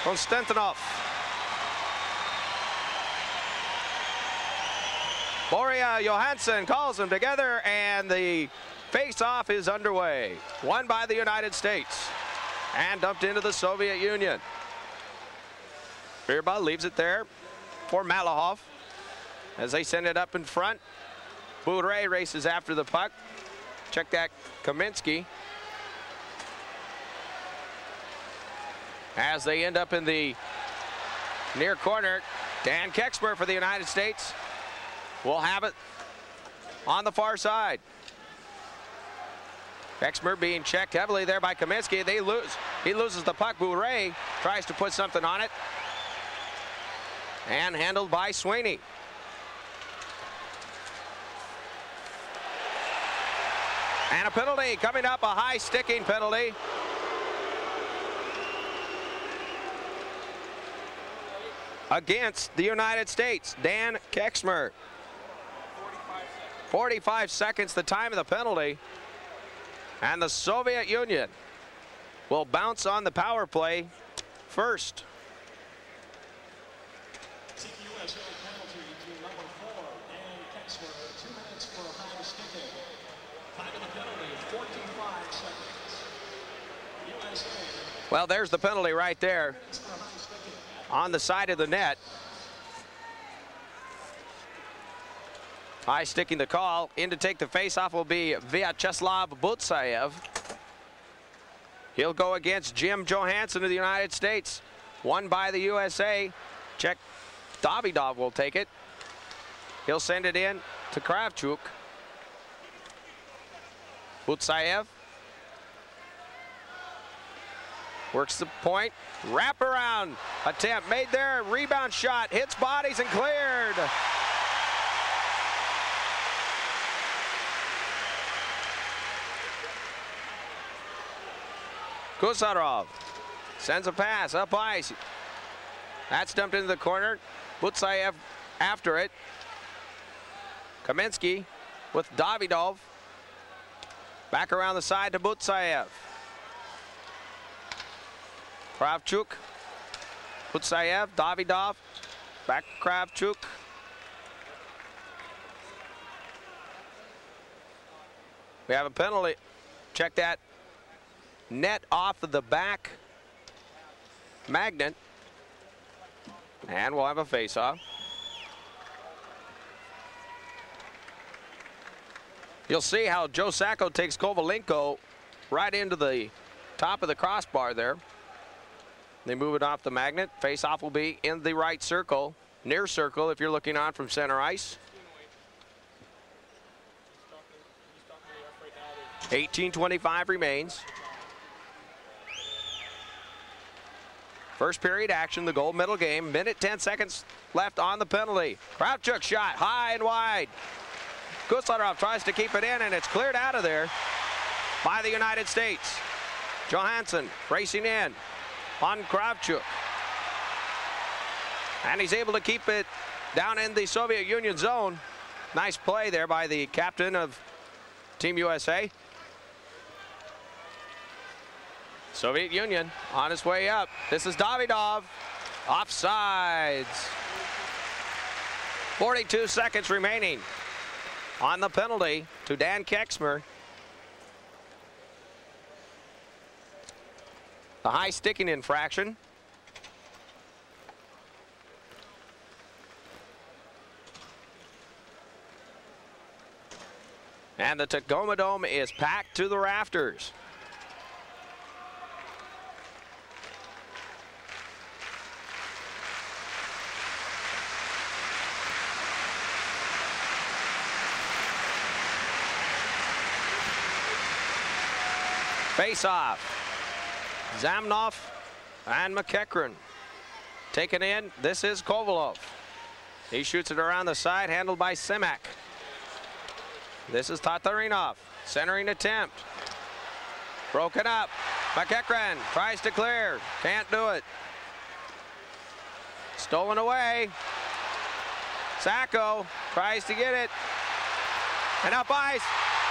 Konstantinov. Boria Johansson calls them together, and the face-off is underway. Won by the United States and dumped into the Soviet Union. Virba leaves it there for Malahov as they send it up in front. Bourret races after the puck. Check that, Kaminsky. As they end up in the near corner, Dan Kexmer for the United States will have it on the far side. Kexmer being checked heavily there by Kaminsky. They lose. He loses the puck. Bourret tries to put something on it. And handled by Sweeney. And a penalty coming up, a high sticking penalty. Against the United States, Dan Kexmer. 45 seconds, the time of the penalty. And the Soviet Union will bounce on the power play first. USA penalty to number 4, Dan Kexmer, 2 minutes for a high sticking. Time of the penalty, 45 seconds. USA. Well, there's the penalty right there on the side of the net. High sticking the call. In to take the face-off will be Vyacheslav Butsayev. He'll go against Jim Johansson of the United States. Won by the USA. Check. Davidov will take it. He'll send it in to Kravchuk. Butsayev works the point. Wrap around attempt made there. Rebound shot. Hits bodies and cleared. Kusarov sends a pass up ice. That's dumped into the corner. Butsayev after it. Kaminsky with Davidov. Back around the side to Butsayev. Kravchuk. Butsayev, Davidov. Back to Kravchuk. We have a penalty. Check that. Net off of the back magnet. And we'll have a face-off. You'll see how Joe Sacco takes Kovalenko right into the top of the crossbar there. They move it off the magnet. Face-off will be in the right circle, near circle if you're looking on from center ice. 18:25 remains. First period action, the gold medal game. Minute 10 seconds left on the penalty. Kravchuk shot high and wide. Kuslarov tries to keep it in, and it's cleared out of there by the United States. Johansson racing in on Kravchuk. And he's able to keep it down in the Soviet Union zone. Nice play there by the captain of Team USA. Soviet Union on his way up. This is Davidov. Offsides. 42 seconds remaining on the penalty to Dan Kexmer. The high sticking infraction. And the Tacoma Dome is packed to the rafters. Face-off. Zamnov and McEachran. Taken in. This is Kovalov. He shoots it around the side, handled by Simak. This is Tatarinov. Centering attempt. Broken up. McEachran tries to clear. Can't do it. Stolen away. Sacco tries to get it. And up ice.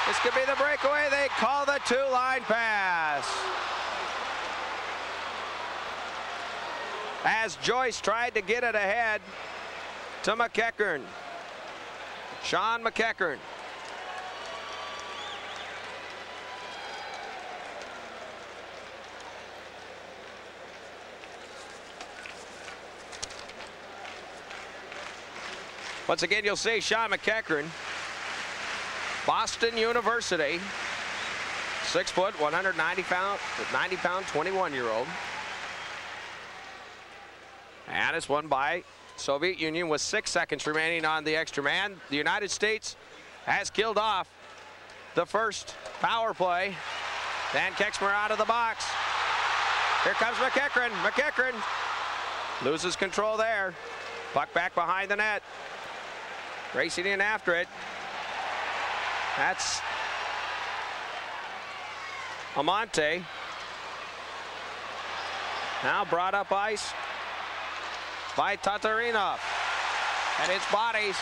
This could be the breakaway. They call the two-line pass. as Joyce tried to get it ahead to McEachern. Sean McEachern. Once again, you'll see Sean McEachern, Boston University, 6 foot, 190 pound, 21-year-old. And it's won by Soviet Union with 6 seconds remaining on the extra man. The United States has killed off the first power play. Dan Kexmer out of the box. Here comes McEachern. McEachern loses control there. Puck back behind the net. Racing in after it. That's Amante. Now brought up ice by Tatarinov. And it's bodies.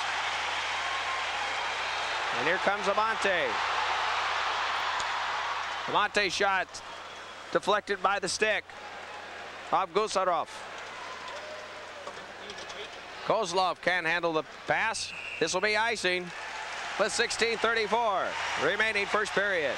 And here comes Amante. Amante shot deflected by the stick of Gusarov. Kozlov can't handle the pass. This will be icing with 16:34 remaining first period.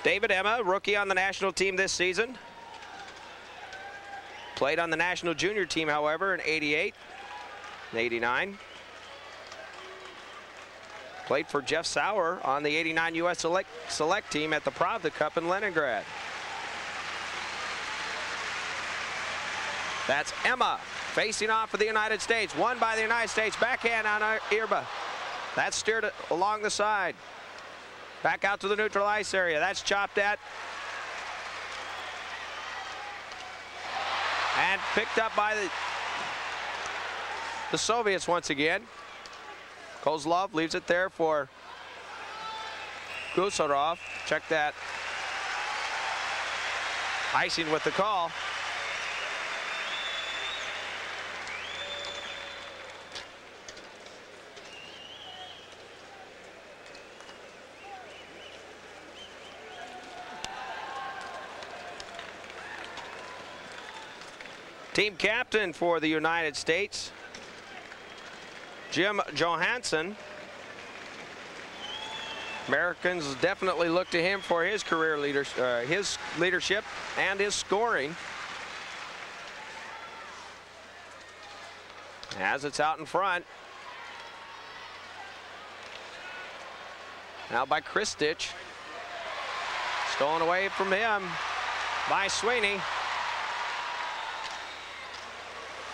David Emma, rookie on the national team this season. Played on the national junior team, however, in '88 and '89. Played for Jeff Sauer on the '89 U.S. Select team at the Pravda Cup in Leningrad. That's Emma facing off for the United States. Won by the United States. Backhand on Irba. That's steered along the side. Back out to the neutral ice area. That's chopped at. And picked up by the Soviets once again. Kozlov leaves it there for Gusarov. Check that. Icing with the call. Team captain for the United States, Jim Johansson. Americans definitely look to him for his career leadership and his scoring. As it's out in front. Now by Kristich. Stolen away from him by Sweeney.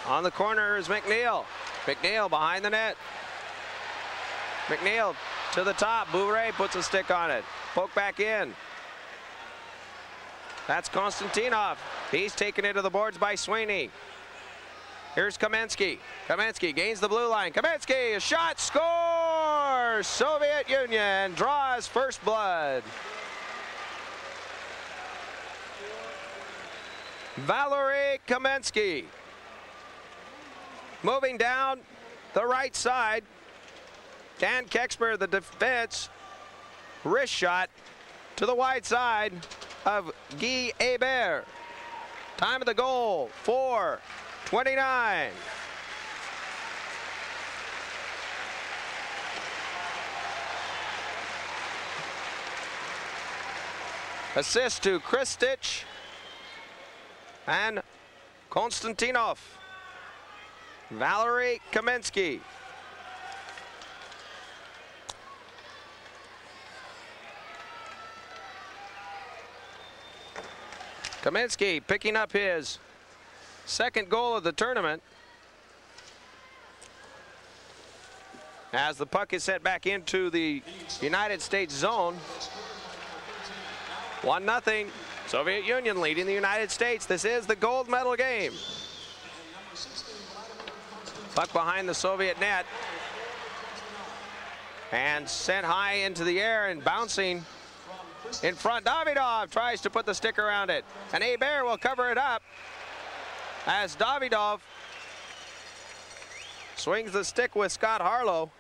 On the corner is McNeil. McNeil behind the net. McNeil to the top. Bourret puts a stick on it. Poke back in. That's Konstantinov. He's taken it to the boards by Sweeney. Here's Kamensky. Kamensky gains the blue line. Kamensky, a shot, scores! Soviet Union draws first blood. Valery Kamensky. Moving down the right side. Dan Kexmer, the defense. Wrist shot to the wide side of Guy Hebert. Time of the goal, 4:29. Assist to Kristich and Konstantinov. Valery Kamensky. Kamensky picking up his second goal of the tournament. As the puck is sent back into the United States zone. 1-0. Soviet Union leading the United States. This is the gold medal game. Puck behind the Soviet net. And sent high into the air and bouncing in front. Davidov tries to put the stick around it. And Hebert will cover it up as Davidov Swings the stick with Scott Harlow.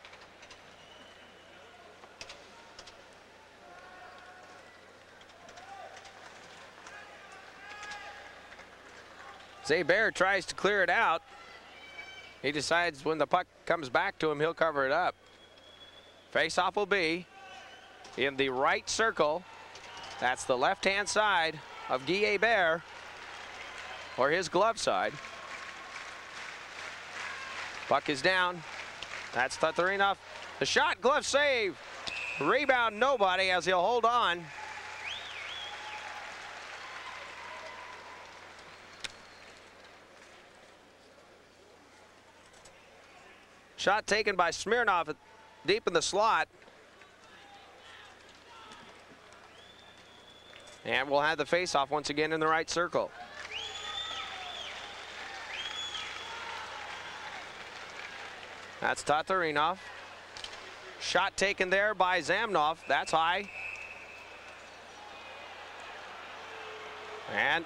Zaber tries to clear it out. He decides when the puck comes back to him, he'll cover it up. Face-off will be in the right circle. That's the left-hand side of Guy Hebert, or his glove side. Puck is down. That's Tatarinov. The shot, glove save. Rebound, nobody, as he'll hold on. Shot taken by Smirnov deep in the slot. And we'll have the face-off once again in the right circle. That's Tatarinov. Shot taken there by Zamnov. That's high. And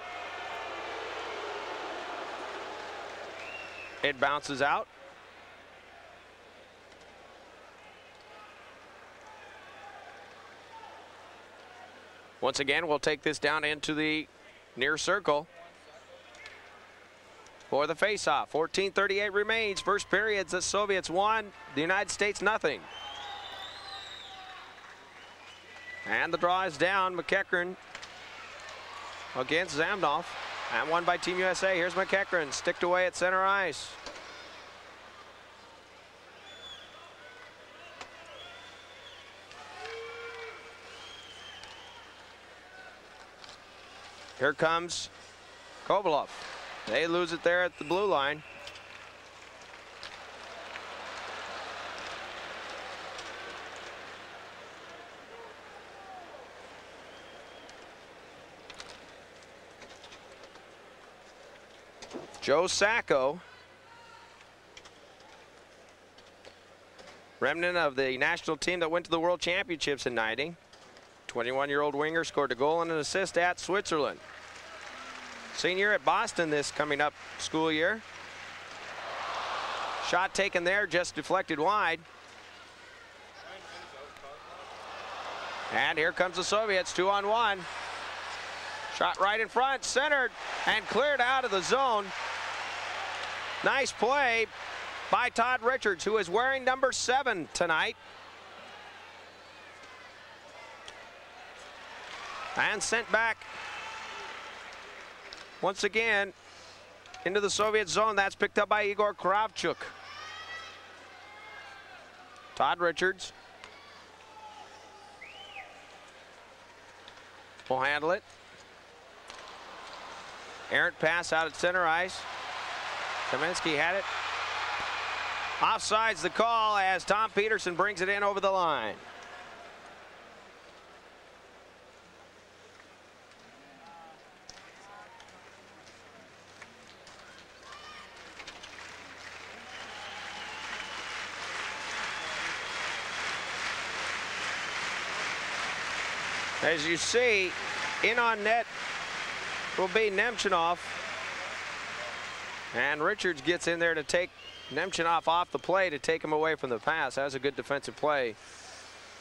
it bounces out. Once again, we'll take this down into the near circle for the face-off. 14:38 remains. First period, the Soviets 1, the United States nothing. And the draw is down. McEachern against Zamnov. And won by Team USA. Here's McEachern, sticked away at center ice. Here comes Kovalov. They lose it there at the blue line. Joe Sacco, remnant of the national team that went to the World Championships in '90. 21-year-old winger scored a goal and an assist at Switzerland. Senior at Boston this coming up school year. Shot taken there, just deflected wide. And here comes the Soviets, 2-on-1. Shot right in front, centered, and cleared out of the zone. Nice play by Todd Richards, who is wearing number 7 tonight. And sent back once again into the Soviet zone. That's picked up by Igor Kravchuk. Todd Richards will handle it. Errant pass out at center ice. Kaminsky had it. Offsides the call as Tom Peterson brings it in over the line. As you see, in on net will be Nemchinov. And Richards gets in there to take Nemchinov off the play to take him away from the pass. That was a good defensive play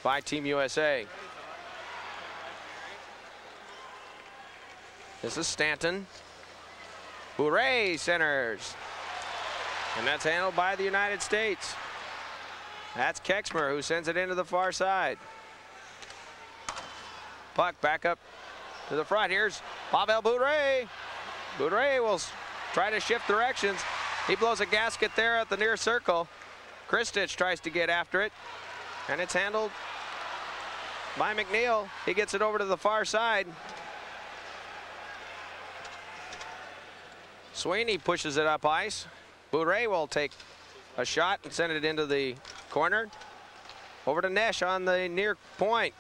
by Team USA. This is Stanton. Bourret centers. And that's handled by the United States. That's Kexmer who sends it into the far side. Puck back up to the front. Here's Pavel Bourret. Bourret will try to shift directions. He blows a gasket there at the near circle. Kristich tries to get after it, and it's handled by McNeil. He gets it over to the far side. Sweeney pushes it up ice. Bourret will take a shot and send it into the corner. Over to Nesh on the near point.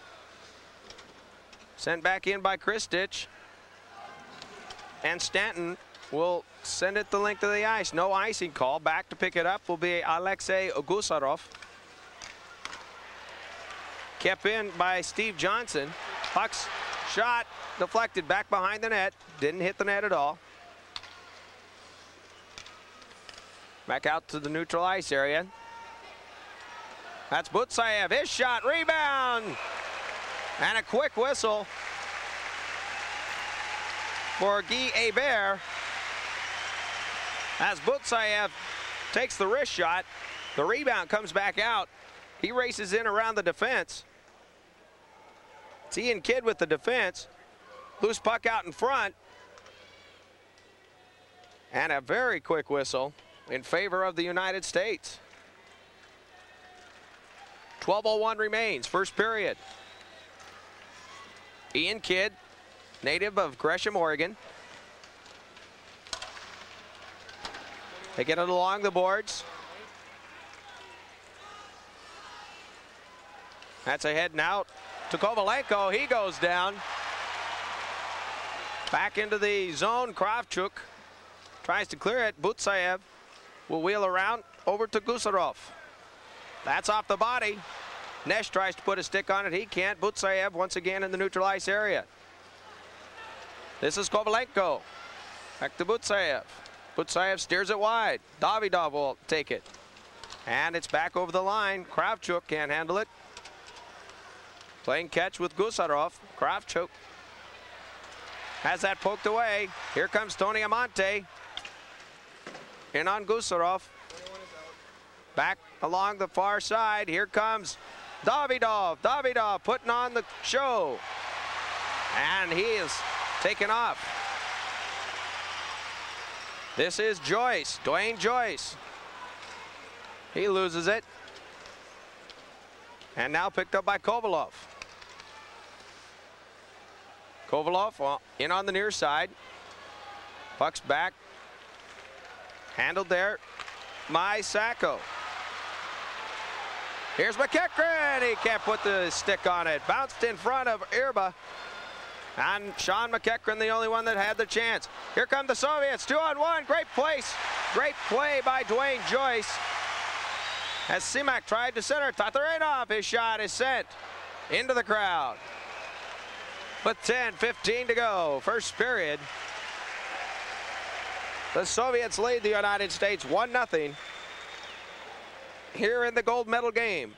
Sent back in by Kristich. And Stanton will send it the length of the ice. No icing call. Back to pick it up will be Alexei Gusarov. Kept in by Steve Johnson. Puck's shot deflected back behind the net. Didn't hit the net at all. Back out to the neutral ice area. That's Butsayev. His shot, rebound, and a quick whistle for Guy Hebert. As Butsayev takes the wrist shot, the rebound comes back out. He races in around the defense. It's Ian Kidd with the defense. Loose puck out in front. And a very quick whistle in favor of the United States. 12:01 remains, first period. Ian Kidd, native of Gresham, Oregon. They get it along the boards. That's a heading out to Kovalenko. He goes down. Back into the zone. Kravchuk tries to clear it. Butsayev will wheel around over to Gusarov. That's off the body. Nesh tries to put a stick on it. He can't. Butsayev once again in the neutral ice area. This is Kovalenko. Back to Butsayev. Butsayev steers it wide. Davidov will take it. And it's back over the line. Kravchuk can't handle it. Playing catch with Gusarov. Kravchuk has that poked away. Here comes Tony Amante. In on Gusarov. Back along the far side. Here comes Davidov. Davidov putting on the show. And he is taken off. This is Joyce, Dwayne Joyce. He loses it. And now picked up by Kovalov. Kovalov in on the near side. Puck's back. Handled there. Sacco. Here's McEachran. He can't put the stick on it. Bounced in front of Irba. And Sean McEachran, the only one that had the chance. Here come the Soviets, 2-on-1. Great place. Great play by Dwayne Joyce. As Simak tried to center, Tatarinov, his shot is sent into the crowd. With 10:15 to go, first period. The Soviets lead the United States 1-0 here in the gold medal game.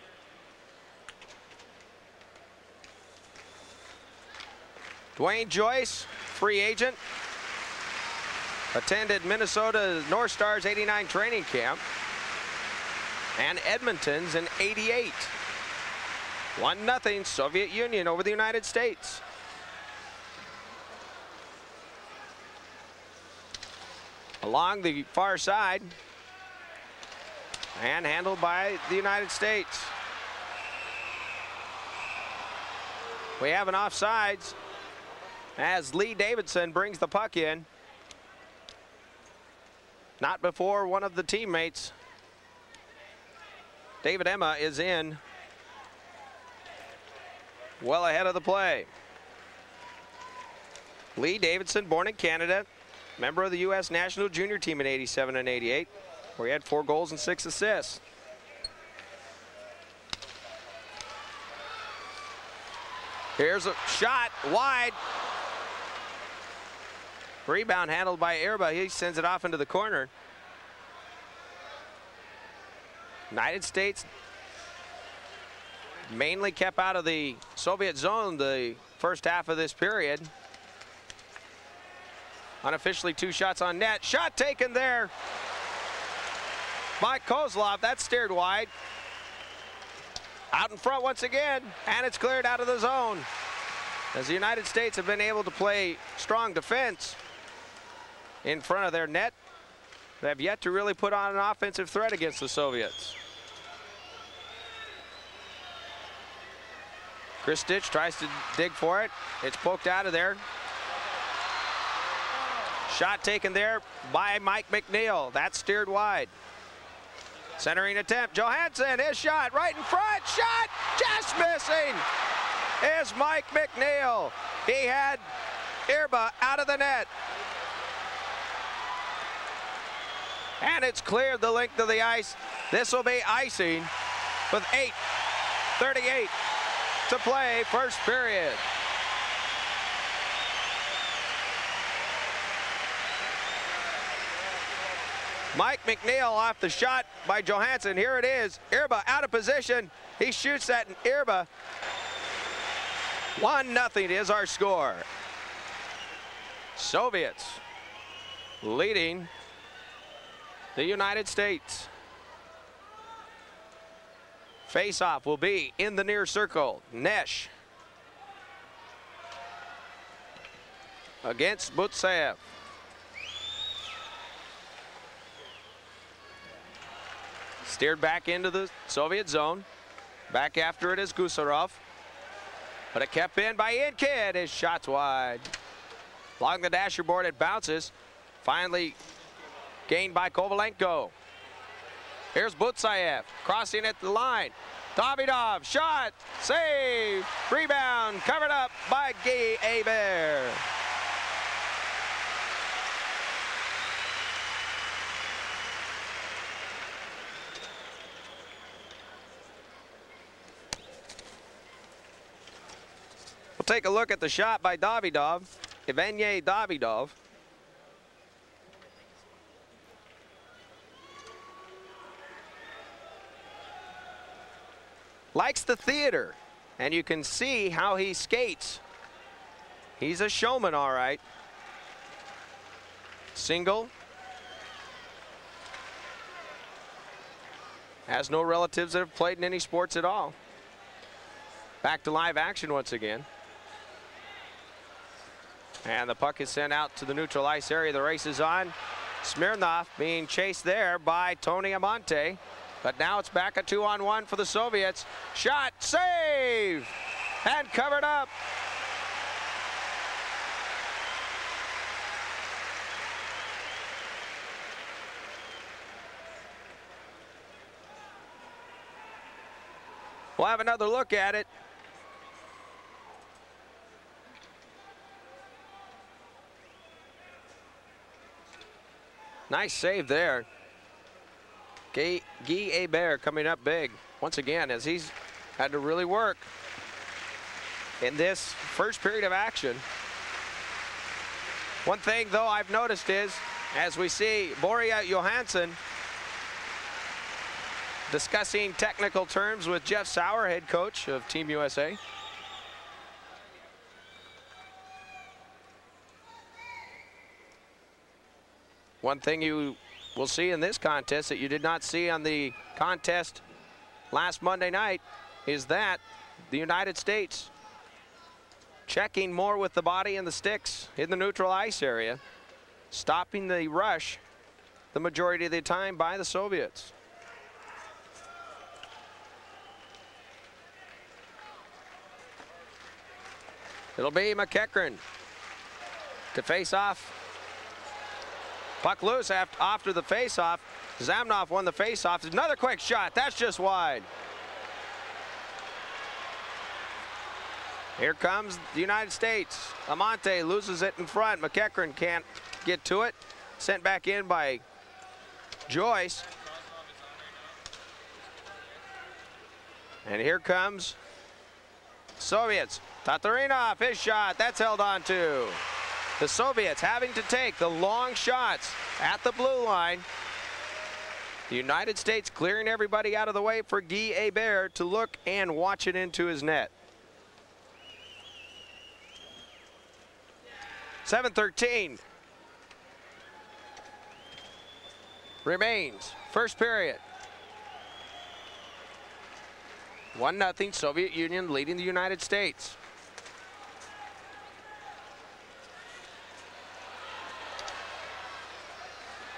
Dwayne Joyce, free agent, attended Minnesota North Stars '89 training camp and Edmonton's in '88. 1-0 Soviet Union over the United States. Along the far side and handled by the United States. We have an offsides as Lee Davidson brings the puck in. Not before one of the teammates. David Emma is in well ahead of the play. Lee Davidson, born in Canada, member of the U.S. national junior team in '87 and '88, where he had 4 goals and 6 assists. Here's a shot wide. Rebound handled by Irba. He sends it off into the corner. United States mainly kept out of the Soviet zone the first half of this period. Unofficially 2 shots on net. Shot taken there by Kozlov. That's steered wide. Out in front once again, and it's cleared out of the zone. As the United States have been able to play strong defense in front of their net, they have yet to really put on an offensive threat against the Soviets. Chris Stitch tries to dig for it. It's poked out of there. Shot taken there by Mike McNeil. That's steered wide. Centering attempt. Johansson, his shot right in front. Shot just missing is Mike McNeil. He had Irba out of the net. And it's cleared the length of the ice. This will be icing with 8:38 to play, first period. Mike McNeil off the shot by Johansson. Here it is. Irba out of position. He shoots that, and Irba. 1-0 is our score. Soviets leading the United States. Face-off will be in the near circle. Nesh against Butsayev. Steered back into the Soviet zone. Back after it is Gusarov. But it kept in by Inkid. His shot's wide. Along the dasher board, it bounces. Finally gained by Kovalenko. Here's Butsayev crossing at the line. Davidov, shot, save, rebound, covered up by Guy Hebert. We'll take a look at the shot by Davidov, Evgeny Davidov. Likes the theater, and you can see how he skates. He's a showman, all right. Single. Has no relatives that have played in any sports at all. Back to live action once again. And the puck is sent out to the neutral ice area. The race is on. Smirnov being chased there by Tony Amante. But now it's back a 2-on-1 for the Soviets. Shot, save, and covered up. We'll have another look at it. Nice save there. Guy Hebert coming up big once again as he's had to really work in this first period of action. One thing though I've noticed is as we see Boria Johansson discussing technical terms with Jeff Sauer, head coach of Team USA. One thing you will see in this contest that you did not see on the contest last Monday night is that the United States checking more with the body and the sticks in the neutral ice area, stopping the rush the majority of the time by the Soviets. It'll be McEachern to face off. Puck loose after the face-off. Zamnov won the face-off. Another quick shot. That's just wide. Here comes the United States. Amante loses it in front. McEachern can't get to it. Sent back in by Joyce. And here comes Soviets. Tatarinov, his shot. That's held on to. The Soviets having to take the long shots at the blue line. The United States clearing everybody out of the way for Guy Hebert to look and watch it into his net. 7:13 remains. First period. 1-0 Soviet Union leading the United States.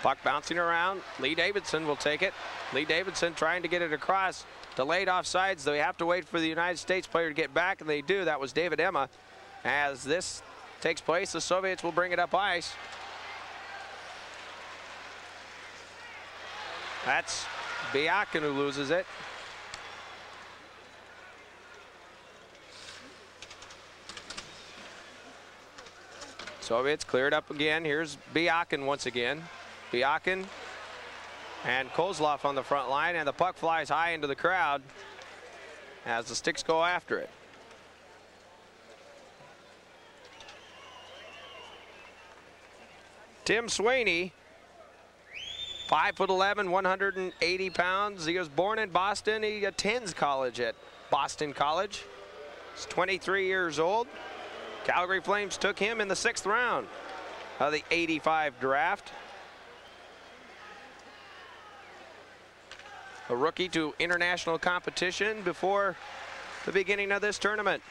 Puck bouncing around. Lee Davidson will take it. Lee Davidson trying to get it across. Delayed offsides, though. You have to wait for the United States player to get back, and they do. That was David Emma. As this takes place, the Soviets will bring it up ice. That's Biakin who loses it. Soviets cleared up again. Here's Biakin once again. Biakin and Kozlov on the front line, and the puck flies high into the crowd as the sticks go after it. Tim Sweeney 5'11", 180 pounds. He was born in Boston. He attends college at Boston College. He's 23 years old. Calgary Flames took him in the 6th round of the '85 draft. A rookie to international competition before the beginning of this tournament.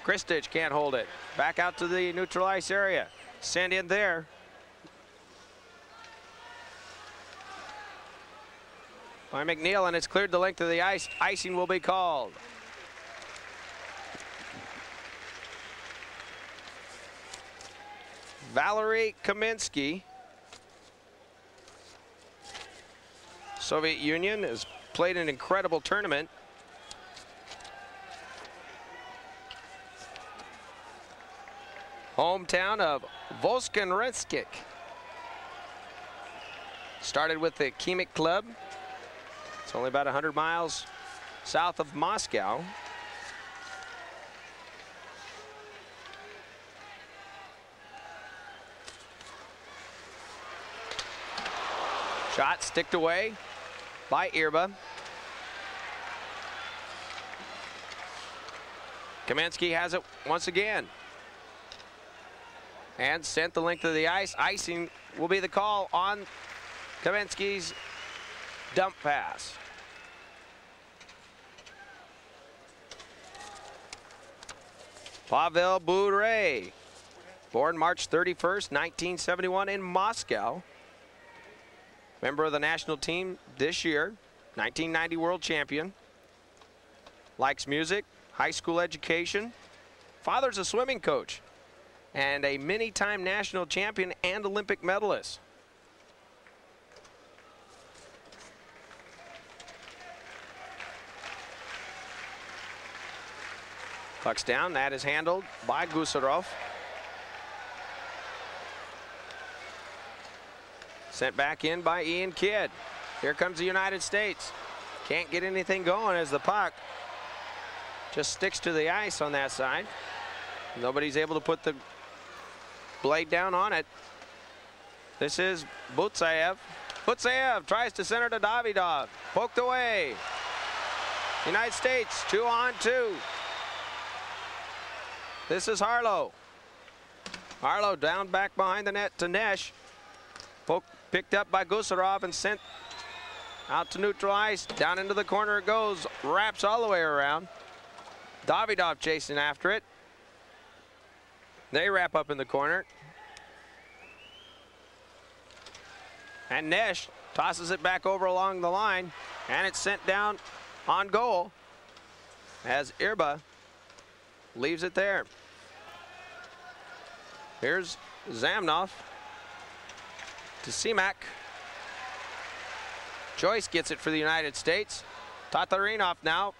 Kristich can't hold it. Back out to the neutral ice area. Sent in there. By McNeil, and it's cleared the length of the ice. Icing will be called. Valery Kaminsky. Soviet Union has played an incredible tournament. Hometown of Volskenretskik. Started with the Khimik Club. It's only about 100 miles south of Moscow. Shot sticked away by Irba. Kaminsky has it once again. And sent the length of the ice. Icing will be the call on Kaminsky's dump pass. Pavel Bure, born March 31st, 1971 in Moscow. Member of the national team this year, 1990 world champion. Likes music, high school education. Father's a swimming coach and a many-time national champion and Olympic medalist. Puck's down, that is handled by Gusarov. Sent back in by Ian Kidd. Here comes the United States. Can't get anything going as the puck just sticks to the ice on that side. Nobody's able to put the blade down on it. This is Butsayev. Butsayev tries to center to Davidov. Poked away. United States 2-on-2. This is Harlow. Harlow down back behind the net to Nesh. Picked up by Gusarov and sent out to neutral ice. Down into the corner it goes. Wraps all the way around. Davidov chasing after it. They wrap up in the corner. And Nesh tosses it back over along the line. And it's sent down on goal as Irba leaves it there. Here's Zamnov to Semak. Joyce gets it for the United States. Tatarinov now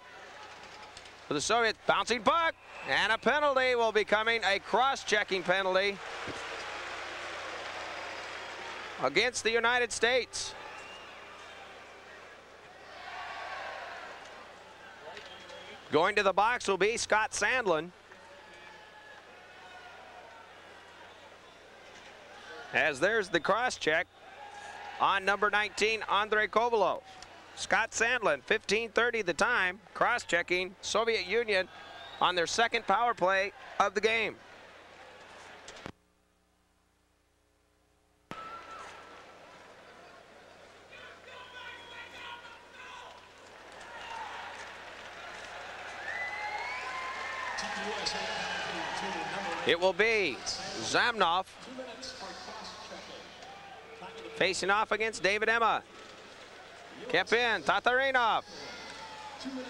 for the Soviets. Bouncing puck, and a penalty will be coming, a cross-checking penalty against the United States. Going to the box will be Scott Sandlin. As there's the cross-check on number 19, Andrei Kovalov. Scott Sandlin, 15:30 the time, cross-checking Soviet Union on their second power play of the game. It will be Zamnov facing off against David Emma. Kept in, Tatarinov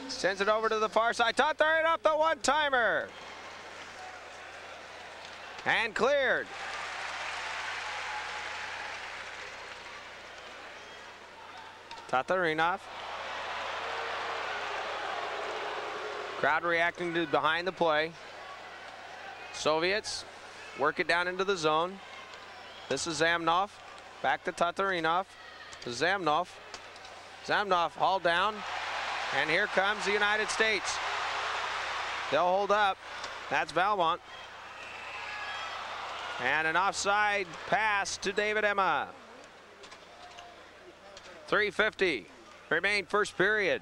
sends it over to the far side. Tatarinov, the one-timer. And cleared. Tatarinov. Crowd reacting to behind the play. Soviets work it down into the zone. This is Zamnov. Back to Tatarinov. To Zamnov. Zamnov hauled down. And here comes the United States. They'll hold up. That's Valmont. And an offside pass to David Emma. 3:50 remain first period.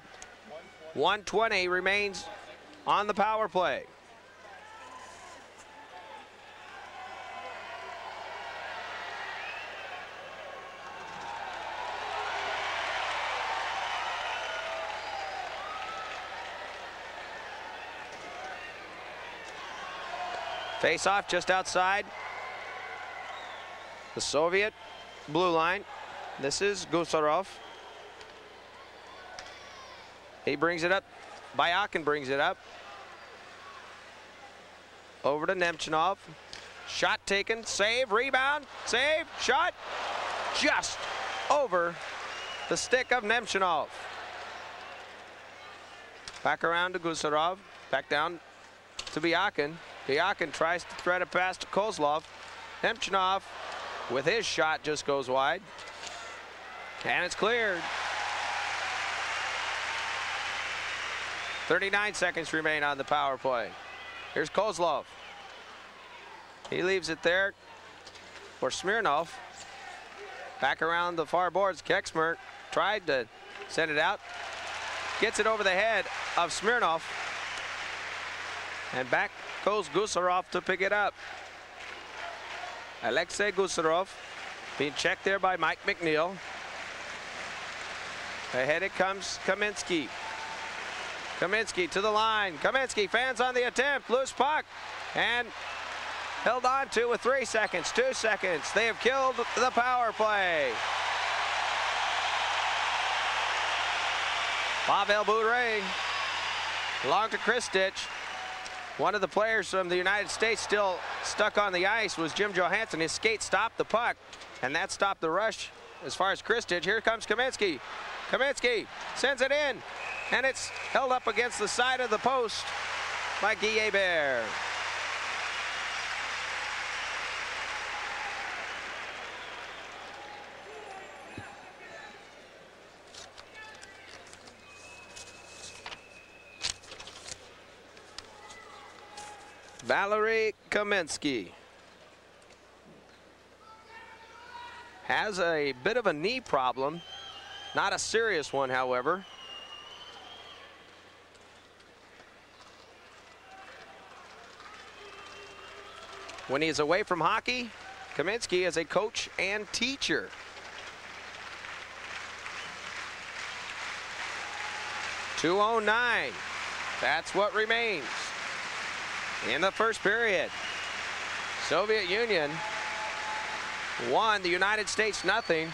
1:20 remains on the power play. Face-off just outside the Soviet blue line. This is Gusarov. He brings it up. Byakin brings it up. Over to Nemchinov. Shot taken, save, rebound, save, shot. Just over the stick of Nemchinov. Back around to Gusarov. Back down to Byakin. Byakin tries to thread a pass to Kozlov. Nemchinov with his shot just goes wide. And it's cleared. 39 seconds remain on the power play. Here's Kozlov. He leaves it there for Smirnov. Back around the far boards. Keksmer tried to send it out. Gets it over the head of Smirnov. And back goes Gusarov to pick it up. Alexei Gusarov being checked there by Mike McNeil. Ahead it comes Kaminsky. Kaminsky to the line. Kaminsky fans on the attempt. Loose puck. And held on to with 3 seconds, 2 seconds. They have killed the power play. Pavel Bure along to Kristich. One of the players from the United States still stuck on the ice was Jim Johansson. His skate stopped the puck, and that stopped the rush as far as Kristich. Here comes Kaminsky. Kaminsky sends it in, and it's held up against the side of the post by Guy Hebert. Valery Kaminsky has a bit of a knee problem, not a serious one, however. When he is away from hockey, Kaminsky is a coach and teacher. .209, that's what remains in the first period. Soviet Union won, the United States nothing.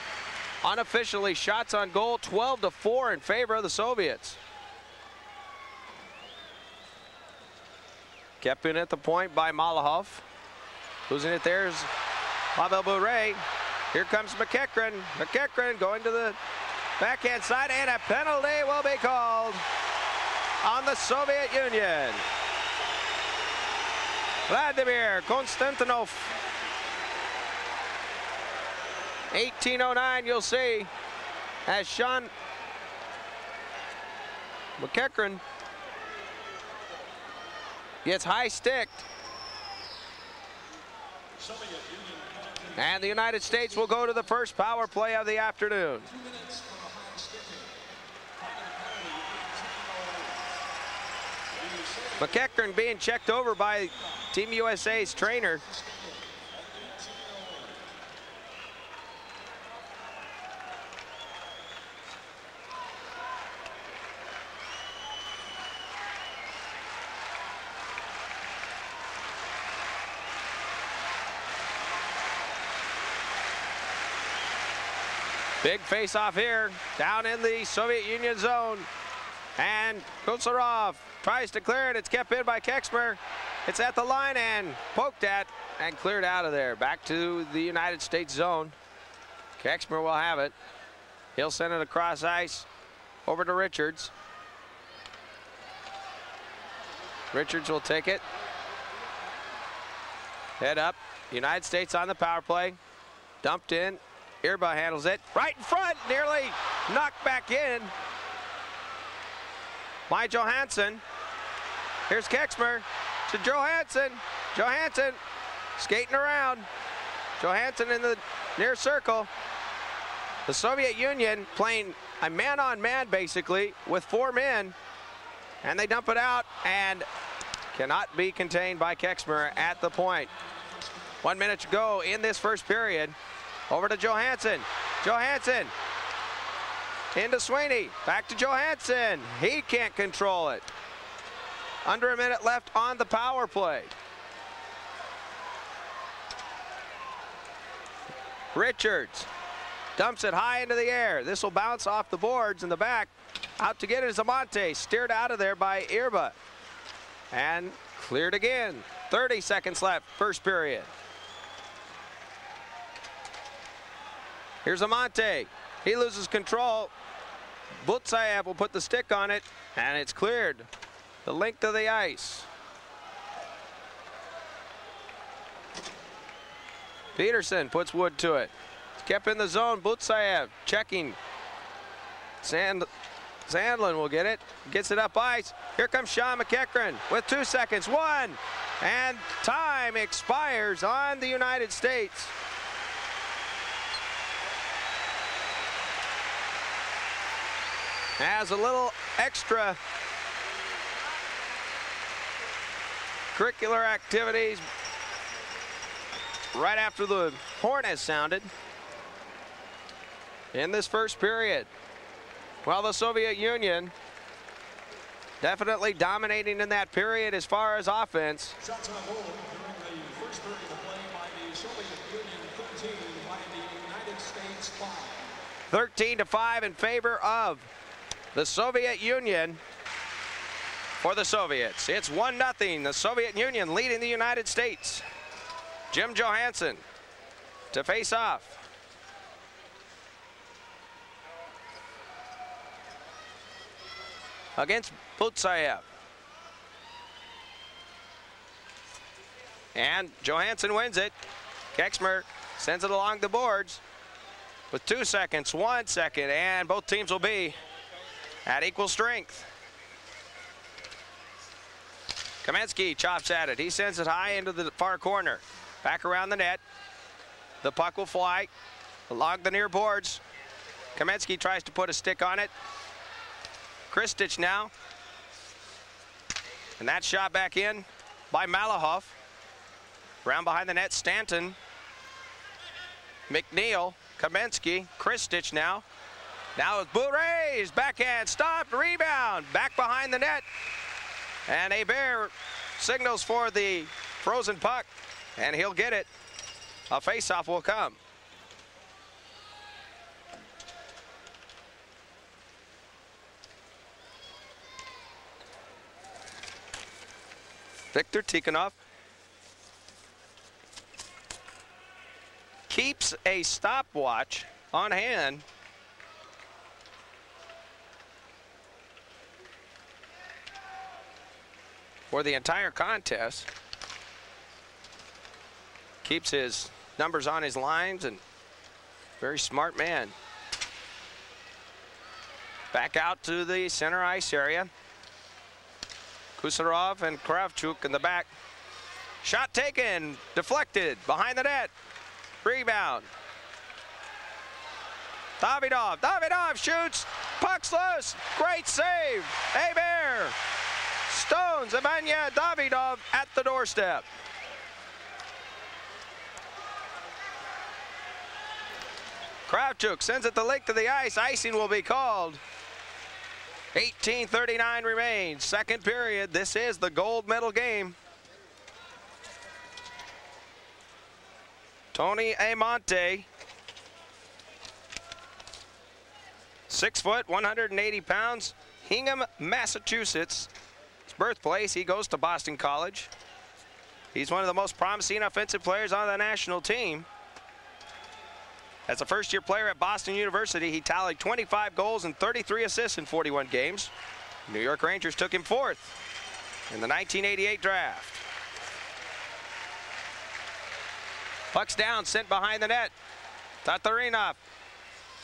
Unofficially, shots on goal 12-4 in favor of the Soviets. Kept in at the point by Malahov. Losing it there is Pavel Bure. Here comes McEachran. McEachran going to the backhand side, and a penalty will be called on the Soviet Union. Vladimir Konstantinov. 1809, you'll see, as Sean McEachran gets high sticked. And the United States will go to the first power play of the afternoon. McEachran being checked over by Team USA's trainer. Big face-off here, down in the Soviet Union zone. And Gusarov tries to clear it. It's kept in by Keksmer. It's at the line and poked at and cleared out of there. Back to the United States zone. Keksmer will have it. He'll send it across ice over to Richards. Richards will take it. Head up. United States on the power play. Dumped in. Irba handles it. Right in front. Nearly knocked back in by Johansson. Here's Keksmer to Johansson. Johansson skating around. Johansson in the near circle. The Soviet Union playing a man-on-man basically with 4 men, and they dump it out and cannot be contained by Kexmer at the point. 1 minute to go in this first period. Over to Johansson. Johansson into Sweeney. Back to Johansson. He can't control it. Under a minute left on the power play. Richards dumps it high into the air. This will bounce off the boards in the back. Out to get it is Amante. Steered out of there by Irba. And cleared again. 30 seconds left, first period. Here's Amante. He loses control. Butsayev will put the stick on it, and it's cleared the length of the ice. Peterson puts wood to it. It's kept in the zone. Butsayev checking. Sandlin will get it. Gets it up ice. Here comes Sean McEachran with 2 seconds. 1. And time expires on the United States. As a little extra curricular activities right after the horn has sounded in this first period. Well, the Soviet Union definitely dominating in that period as far as offense. Shots on goal during the first period of play by the Soviet Union, 13 by the United States 5. 13-5 in favor of the Soviet Union for the Soviets. It's 1-0. The Soviet Union leading the United States. Jim Johansson to face off. Against Butsayev. And Johansson wins it. Kexmer sends it along the boards with 2 seconds, 1 second, and both teams will be at equal strength. Kamensky chops at it. He sends it high into the far corner. Back around the net. The puck will fly along the near boards. Kamensky tries to put a stick on it. Kristich now. And that shot back in by Malahoff. Round behind the net, Stanton. McNeil, Kamensky, Kristich now. Now with boot raised, backhand, stopped, rebound, back behind the net. And Hebert signals for the frozen puck, and he'll get it. A face-off will come. Viktor Tikhonov keeps a stopwatch on hand. For the entire contest. Keeps his numbers on his lines, and very smart man. Back out to the center ice area. Kusarov and Kravchuk in the back. Shot taken, deflected, behind the net. Rebound. Davidov shoots, puck's loose, great save, Hebert. Stones Emmanuel Davidov at the doorstep. Kravchuk sends it the length of the ice. Icing will be called. 18:39 remains. Second period. This is the gold medal game. Tony Amonte, 6 foot, 180 pounds, Hingham, Massachusetts. Birthplace. He goes to Boston College. He's one of the most promising offensive players on the national team. As a first-year player at Boston University, he tallied 25 goals and 33 assists in 41 games. New York Rangers took him 4th in the 1988 draft. Puck's down, sent behind the net. Tatarinov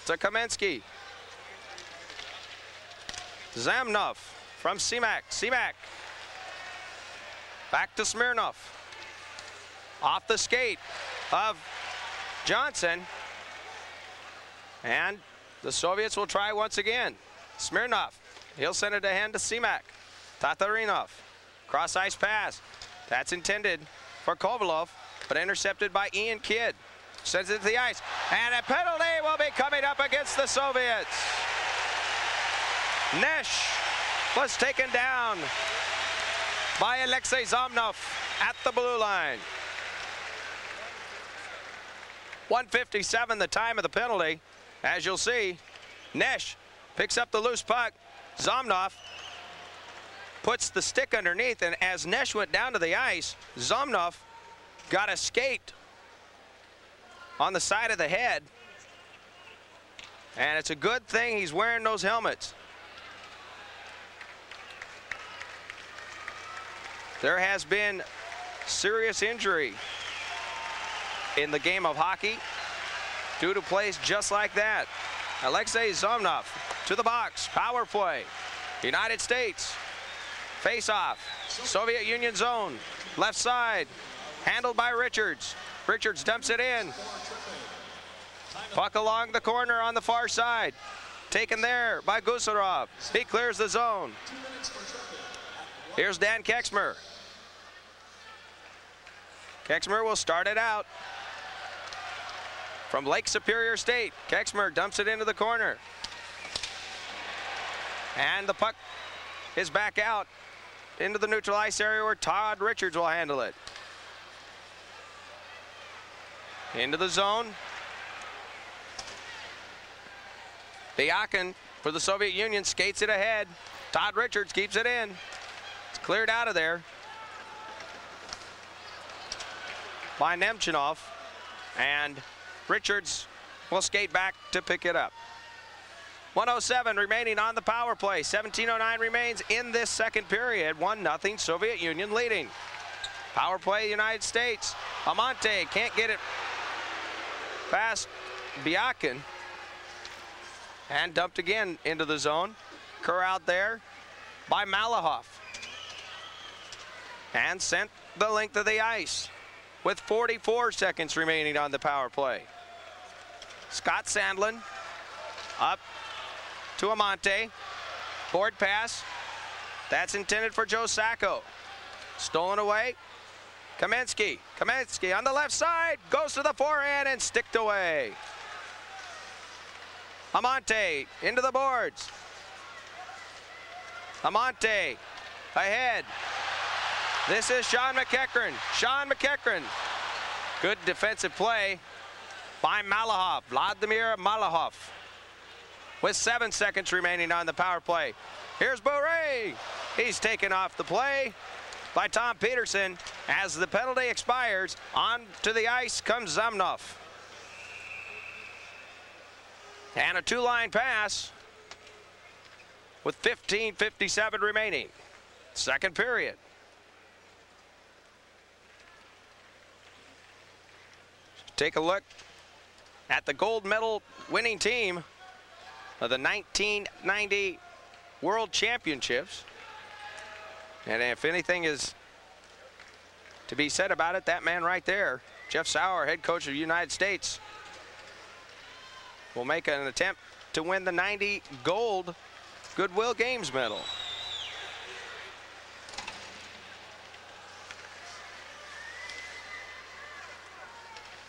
to Kamensky. Zamnov from Semak. Semak. Back to Smirnov. Off the skate of Johnson. And the Soviets will try once again. Smirnov, he'll send it ahead to Simak. Tatarinov, cross ice pass. That's intended for Kovalov, but intercepted by Ian Kidd. Sends it to the ice, and a penalty will be coming up against the Soviets. Nesh was taken down by Alexei Zomnov at the blue line. 1:57 the time of the penalty. As you'll see, Nesh picks up the loose puck. Zomnov puts the stick underneath, and as Nesh went down to the ice, Zomnov got a skate on the side of the head, and it's a good thing he's wearing those helmets. There has been serious injury in the game of hockey due to plays just like that. Alexei Zomnov to the box, power play. United States, face-off, Soviet Union zone, left side, handled by Richards. Richards dumps it in. Puck along the corner on the far side. Taken there by Gusarov. He clears the zone. Here's Dan Kexmer. Kexmer will start it out. From Lake Superior State, Kexmer dumps it into the corner. And the puck is back out into the neutral ice area where Todd Richards will handle it. Into the zone. Diakin for the Soviet Union skates it ahead. Todd Richards keeps it in. It's cleared out of there by Nemchinov, and Richards will skate back to pick it up. 1:07 remaining on the power play. 17:09 remains in this second period. 1-0 Soviet Union leading. Power play United States. Amante can't get it past Biakin, and dumped again into the zone. Corralled there by Malahov, and sent the length of the ice with 44 seconds remaining on the power play. Scott Sandlin up to Amante. Board pass. That's intended for Joe Sacco. Stolen away. Kamensky. Kamensky on the left side. Goes to the forehand and sticked away. Amante into the boards. Amante ahead. This is Sean McEachran. Sean McEachran. Good defensive play by Malahov. Vladimir Malahov with 7 seconds remaining on the power play. Here's Bourret. He's taken off the play by Tom Peterson. As the penalty expires, on to the ice comes Zomnov. And a two-line pass with 15:57 remaining. Second period. Take a look at the gold medal winning team of the 1990 World Championships. And if anything is to be said about it, that man right there, Jeff Sauer, head coach of the United States, will make an attempt to win the 90 gold Goodwill Games medal.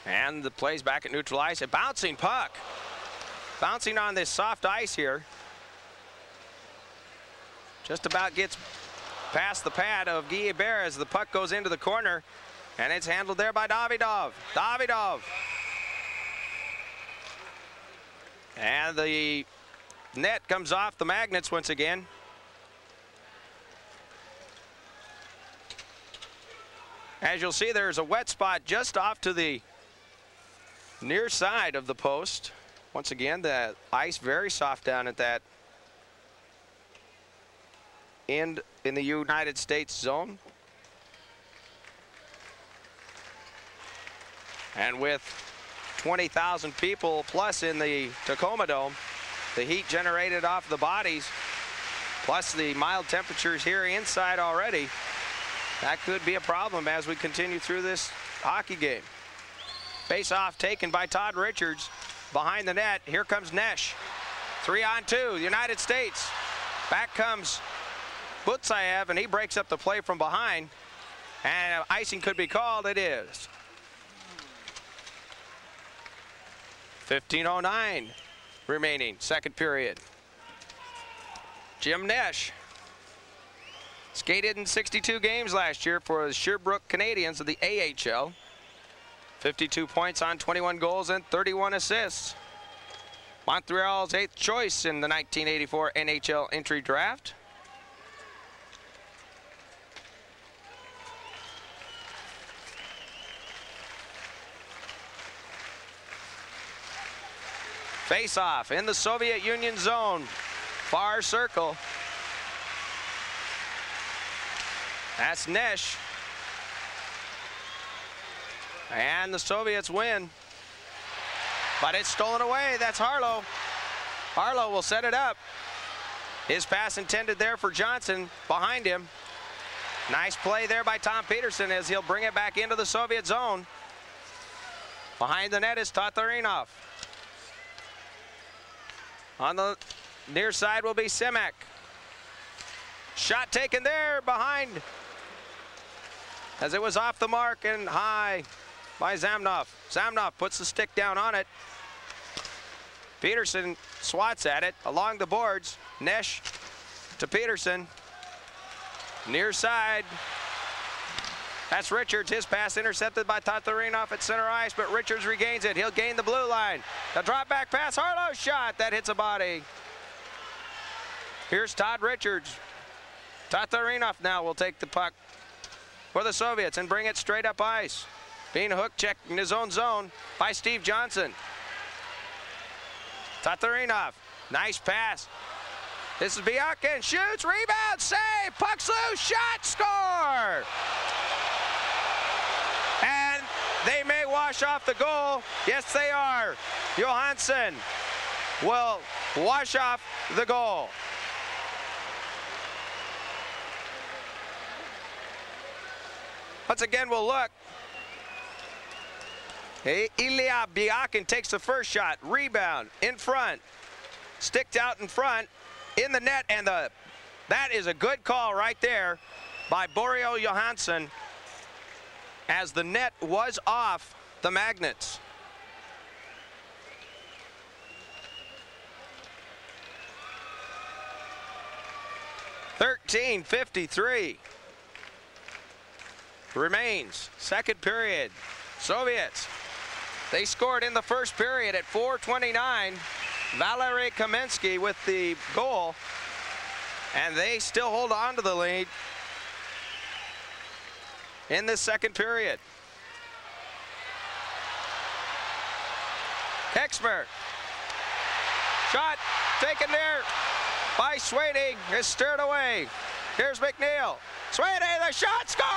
And the play's back at neutral ice. A bouncing puck. Bouncing on this soft ice here. Just about gets past the pad of Guy Hebert as the puck goes into the corner. And it's handled there by Davidov. Davidov. And the net comes off the magnets once again. As you'll see, there's a wet spot just off to the near side of the post. Once again, the ice very soft down at that end in the United States zone. And with 20,000 people plus in the Tacoma Dome, the heat generated off the bodies, plus the mild temperatures here inside already, that could be a problem as we continue through this hockey game. Face-off taken by Todd Richards. behind the net. Here comes Nesh. 3-on-2, United States. Back comes Butsayev, and he breaks up the play from behind. And icing could be called. It is. 15:09 remaining, second period. Jim Nesh skated in 62 games last year for the Sherbrooke Canadians of the AHL. 52 points on 21 goals and 31 assists. Montreal's 8th choice in the 1984 NHL entry draft. Face-off in the Soviet Union zone. Far circle. That's Nesh. And the Soviets win. But it's stolen away. That's Harlow. Harlow will set it up. His pass intended there for Johnson behind him. Nice play there by Tom Peterson as he'll bring it back into the Soviet zone. Behind the net is Tatarinov. On the near side will be Simek. Shot taken there behind as it was off the mark and high by Zamnov. Zamnov puts the stick down on it. Peterson swats at it along the boards. Nesh to Peterson. Near side. That's Richards. His pass intercepted by Tatarinov at center ice, but Richards regains it. He'll gain the blue line. The drop back pass. Harlow's shot. That hits a body. Here's Todd Richards. Tatarinov now will take the puck for the Soviets and bring it straight up ice. Being hook checked in his own zone by Steve Johnson. Tatarinov, nice pass. This is Biakin, shoots, rebound, save, puck's loose, shot, score! And they may wash off the goal. Yes, they are. Johansson will wash off the goal. Once again, we'll look. Ilya Biakin takes the first shot, rebound, in front, sticked out in front, in the net, and that is a good call right there by Borio Johansson as the net was off the Magnets. .53 remains, second period. Soviets, they scored in the first period at 4:29. Valery Kamensky with the goal, and they still hold on to the lead in this second period. Kexmer, shot taken there by Swady, is stirred away. Here's McNeil. Swady, the shot, score!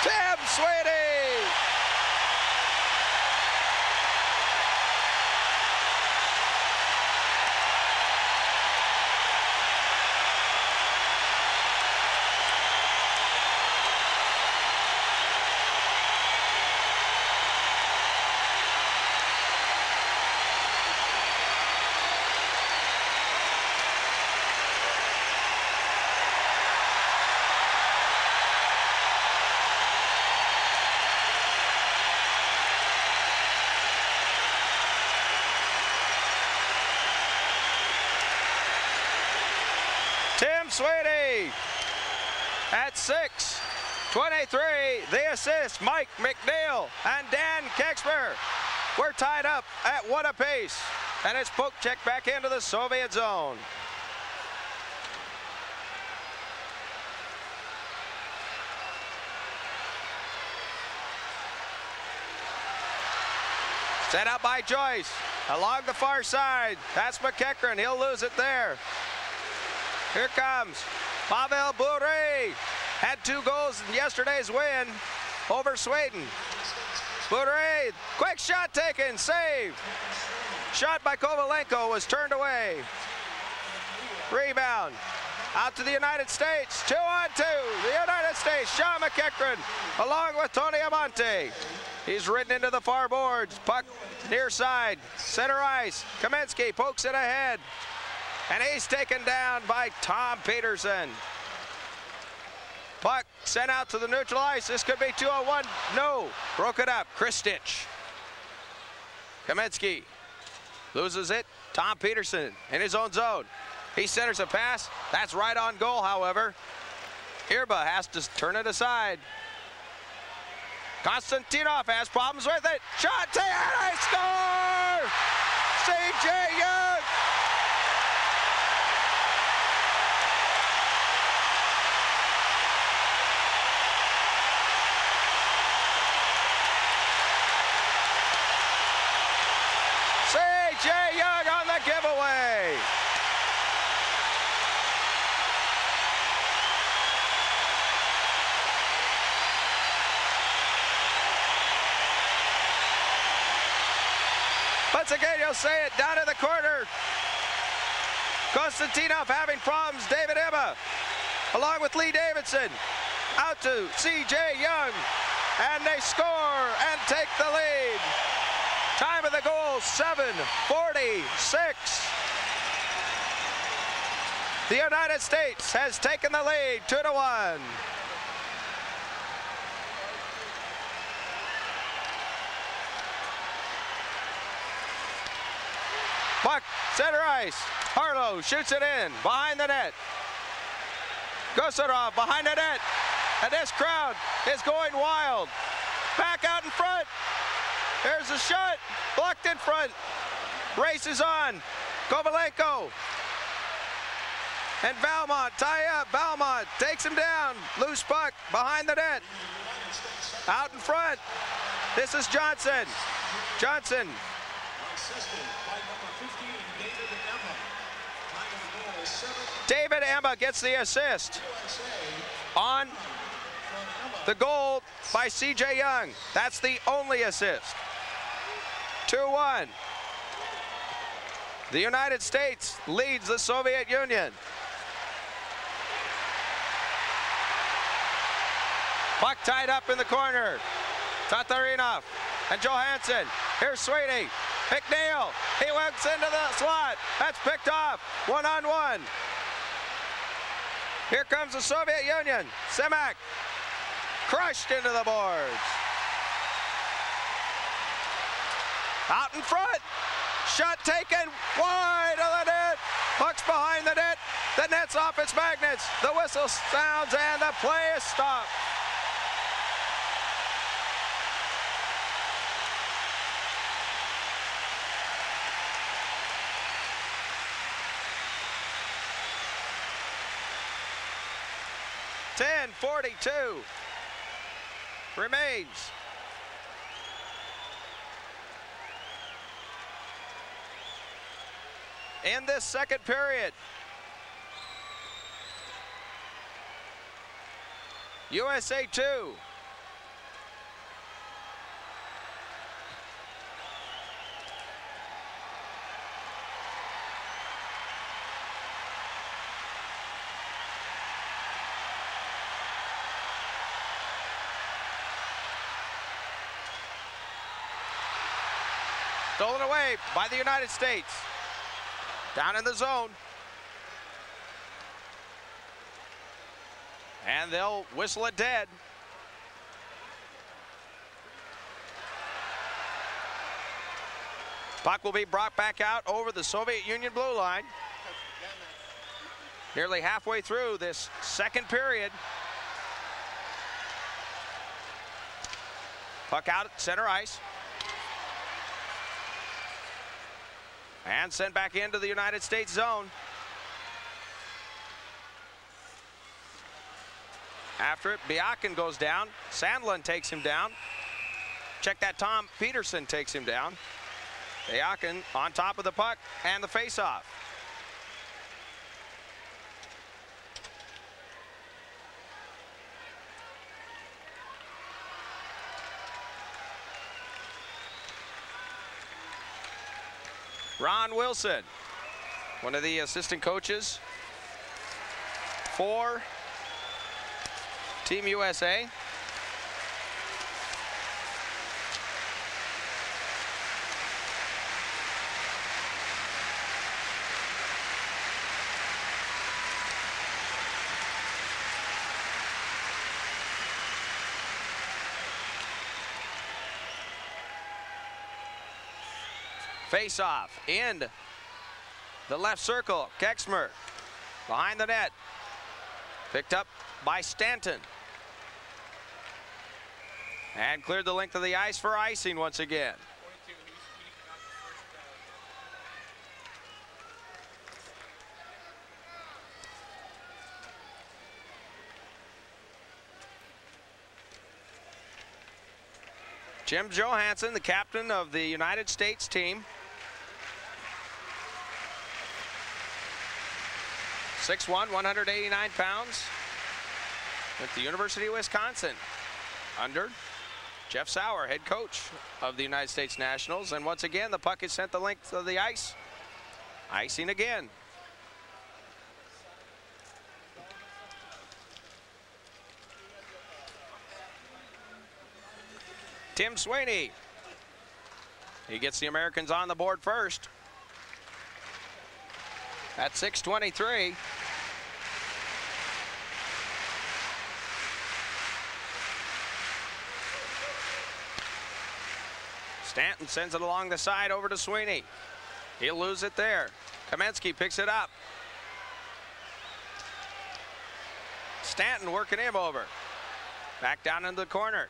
Tim Swady! Tim Swady at 6:23. The assist, Mike McNeil and Dan Kexmer. We're tied up at 1 apiece, and it's poke check back into the Soviet zone. Set up by Joyce along the far side. That's McEachran. He'll lose it there. Here comes Pavel Bure. Had 2 goals in yesterday's win over Sweden. Bure, quick shot taken, save. Shot by Kovalenko was turned away. Rebound. Out to the United States. 2-on-2. The United States. Sean McEachran along with Tony Amonte. He's ridden into the far boards. Puck near side. Center ice. Kaminsky pokes it ahead. And he's taken down by Tom Peterson. Puck sent out to the neutral ice. This could be 2-on-1. No. Broke it up. Chris Stitch. Kaminsky loses it. Tom Peterson in his own zone. He centers a pass. That's right on goal, however. Irba has to turn it aside. Konstantinov has problems with it. Shot taken, and they score! C.J. Young! C.J. Young on the giveaway. Once again, you'll say it down in the corner. Konstantinov having problems. David Emma along with Lee Davidson. Out to C.J. Young. And they score and take the lead. Time of the goal, 7:46. The United States has taken the lead, 2-1. Puck, center ice. Harlow shoots it in, behind the net. Gosarov behind the net. And this crowd is going wild. Back out in front. There's a shot, blocked in front. Race is on. Kovalenko. And Valmont, tie up. Valmont takes him down. Loose puck behind the net. Out in front. This is Johnson. Johnson. David Emma gets the assist on the goal by C.J. Young. That's the only assist. 2-1. The United States leads the Soviet Union. Puck tied up in the corner. Tatarinov and Johansson. Here's Sweeney. McNeil. He walks into the slot. That's picked off. 1-on-1. Here comes the Soviet Union. Simak. Crushed into the boards. Out in front. Shot taken wide of the net. Puck's behind the net. The net's off its magnets. The whistle sounds and the play is stopped. .10:42 remains. In this second period. USA 2. Stolen away by the United States. Down in the zone. And they'll whistle it dead. Puck will be brought back out over the Soviet Union blue line. Nearly halfway through this second period. Puck out at center ice. And sent back into the United States zone. After it, Biakin goes down. Sandlin takes him down. Check that, Tom Peterson takes him down. Biakin on top of the puck and the faceoff. Ron Wilson, one of the assistant coaches for Team USA. Face-off in the left circle. Kexmer behind the net. Picked up by Stanton. And cleared the length of the ice for icing once again. Jim Johansson, the captain of the United States team. 6'1", 189 pounds, at the University of Wisconsin under Jeff Sauer, head coach of the United States Nationals. And once again, the puck is sent the length of the ice. Icing again. Tim Sweeney. He gets the Americans on the board first. At 6:23. Stanton sends it along the side over to Sweeney. He'll lose it there. Kamensky picks it up. Stanton working him over. Back down into the corner.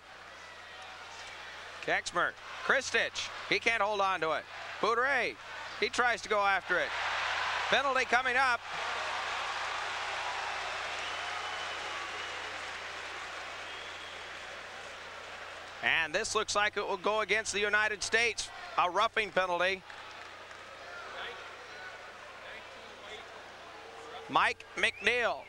Kexmer, Kristich, he can't hold on to it. Boudreau, he tries to go after it. Penalty coming up. And this looks like it will go against the United States. A roughing penalty. Mike McNeil.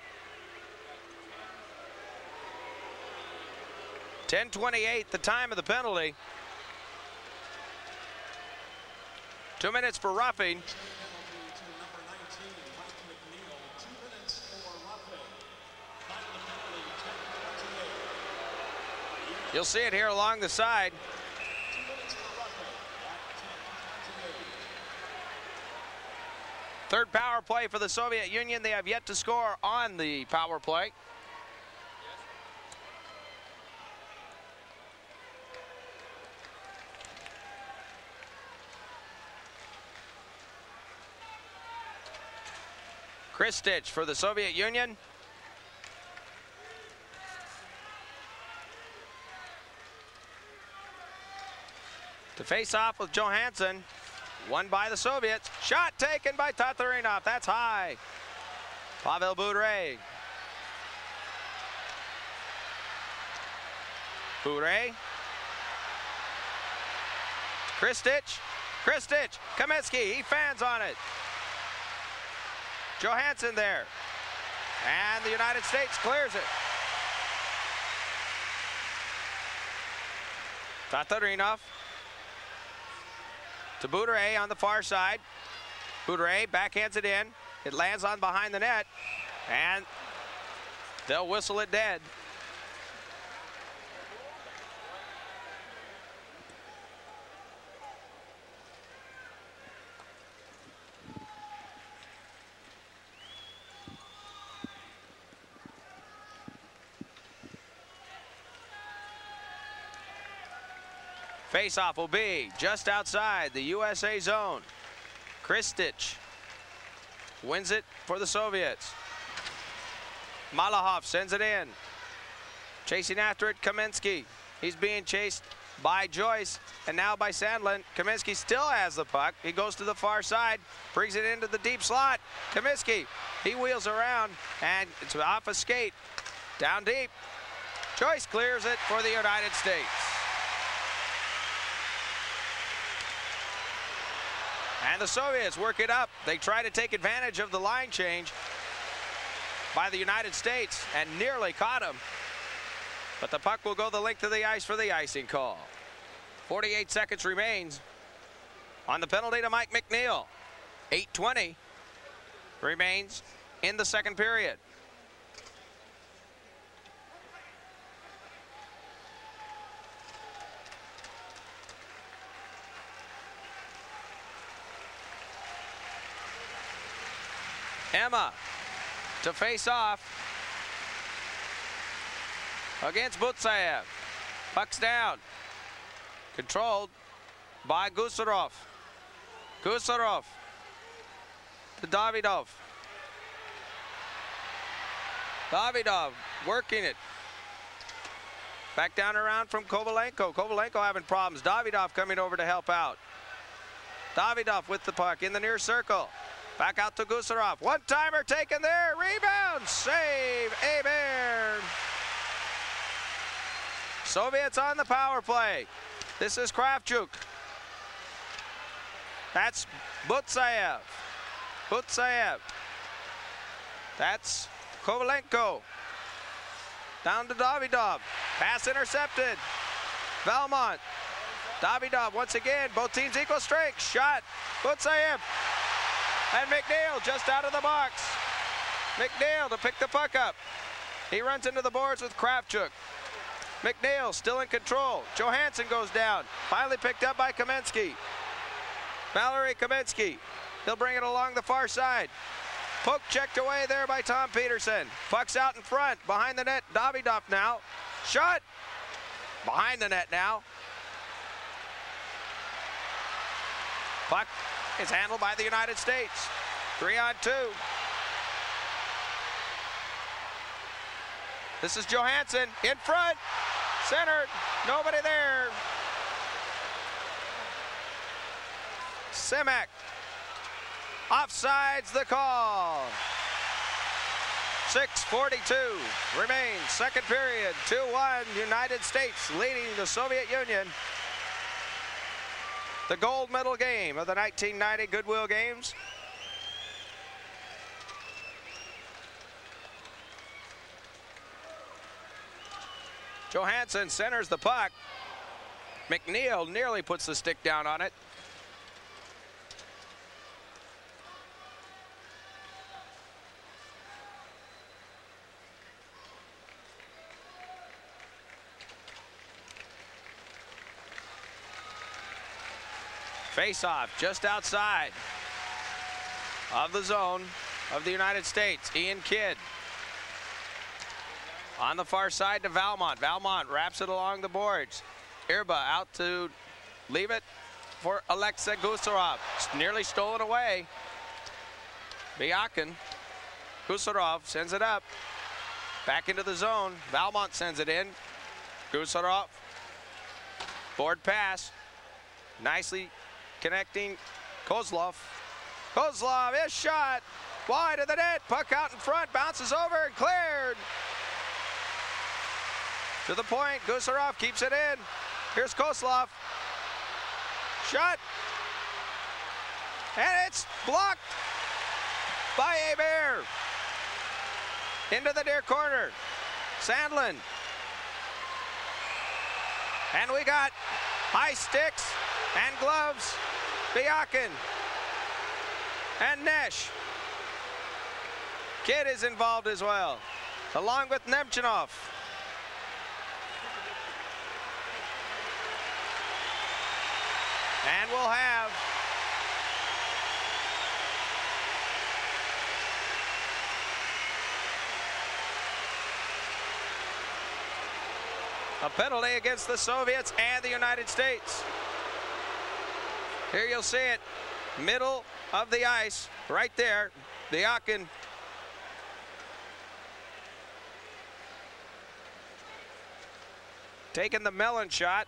10:28, the time of the penalty. 2 minutes for roughing. You'll see it here along the side. Third power play for the Soviet Union. They have yet to score on the power play. Kristich for the Soviet Union. To face off with Johansson. Won by the Soviets. Shot taken by Tatarinov. That's high. Pavel Boudreau. Boudreau. Kristich. Kristich. Kamensky. He fans on it. Johansson there. And the United States clears it. Tatarinov. To Boudreau on the far side. Boudreau backhands it in. It lands on behind the net. And they'll whistle it dead. Face-off will be just outside the USA zone. Kristich wins it for the Soviets. Malahov sends it in. Chasing after it, Kamensky. He's being chased by Joyce and now by Sandlin. Kamensky still has the puck. He goes to the far side, brings it into the deep slot. Kamensky, he wheels around and it's off a skate. Down deep. Joyce clears it for the United States. And the Soviets work it up. They try to take advantage of the line change by the United States and nearly caught him. But the puck will go the length of the ice for the icing call. 48 seconds remains on the penalty to Mike McNeil. 8:20 remains in the second period. Emma to face off against Butsayev. Puck's down. Controlled by Gusarov. Gusarov to Davidov. Davidov working it. Back down around from Kovalenko. Kovalenko having problems. Davidov coming over to help out. Davidov with the puck in the near circle. Back out to Gusarov. One-timer taken there. Rebound. Save. Aber. Soviets on the power play. This is Kravchuk. That's Butsayev. Butsayev. That's Kovalenko. Down to Davidov. Pass intercepted. Valmont. Davidov once again. Both teams equal strength. Shot. Butsayev. And McNeil just out of the box. McNeil to pick the puck up. He runs into the boards with Kravchuk. McNeil still in control. Johansson goes down. Finally picked up by Kamensky. Valery Kamensky. He'll bring it along the far side. Poke checked away there by Tom Peterson. Puck's out in front. Behind the net. Davidov now. Shot. Behind the net now. Puck is handled by the United States. 3-on-2. This is Johansson in front. Centered. Nobody there. Simek. Offsides the call. 6:42 remains. Second period. 2-1. United States leading the Soviet Union. The gold medal game of the 1990 Goodwill Games. Johansson centers the puck. McNeil nearly puts the stick down on it. Face-off just outside of the zone of the United States. Ian Kidd on the far side to Valmont. Valmont wraps it along the boards. Irba out to leave it for Alexei Gusarov. It's nearly stolen away. Biakin. Gusarov sends it up. Back into the zone. Valmont sends it in. Gusarov. Board pass. Nicely connecting Kozlov. Kozlov is shot. Wide of the net. Puck out in front. Bounces over and cleared. To the point. Gusarov keeps it in. Here's Kozlov. Shot. And it's blocked by Aber. Into the near corner. Sandlin. And we got high sticks and gloves. Biakin and Nesh. Kidd is involved as well, along with Nemchinov. And we'll have a penalty against the Soviets and the United States. Here you'll see it, middle of the ice, right there. Biakin taking the melon shot.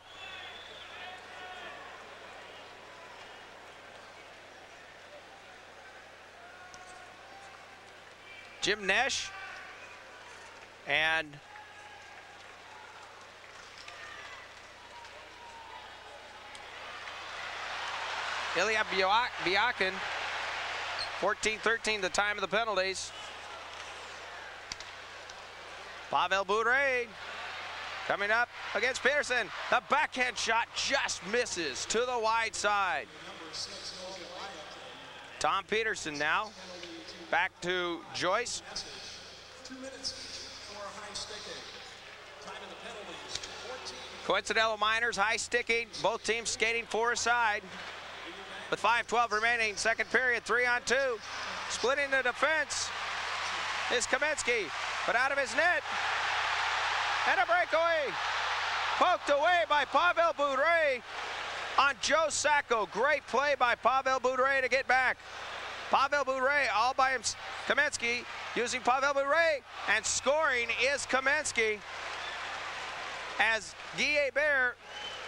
Jim Nesh and Ilya Biakin. 14-13 the time of the penalties. Pavel Bure coming up against Peterson. The backhand shot just misses to the wide side. Tom Peterson now back to Joyce. 2 minutes for high sticking. Time of the penalties, 14. Coincidental Miners, high sticking. Both teams skating 4 aside. with 5:12 remaining, second period, 3-on-2. Splitting the defense is Kamensky, but out of his net. And a breakaway. Poked away by Pavel Bure on Joe Sacco. Great play by Pavel Bure to get back. Pavel Bure all by him. Kamensky using Pavel Bure, and scoring is Kamensky. As Guy Hebert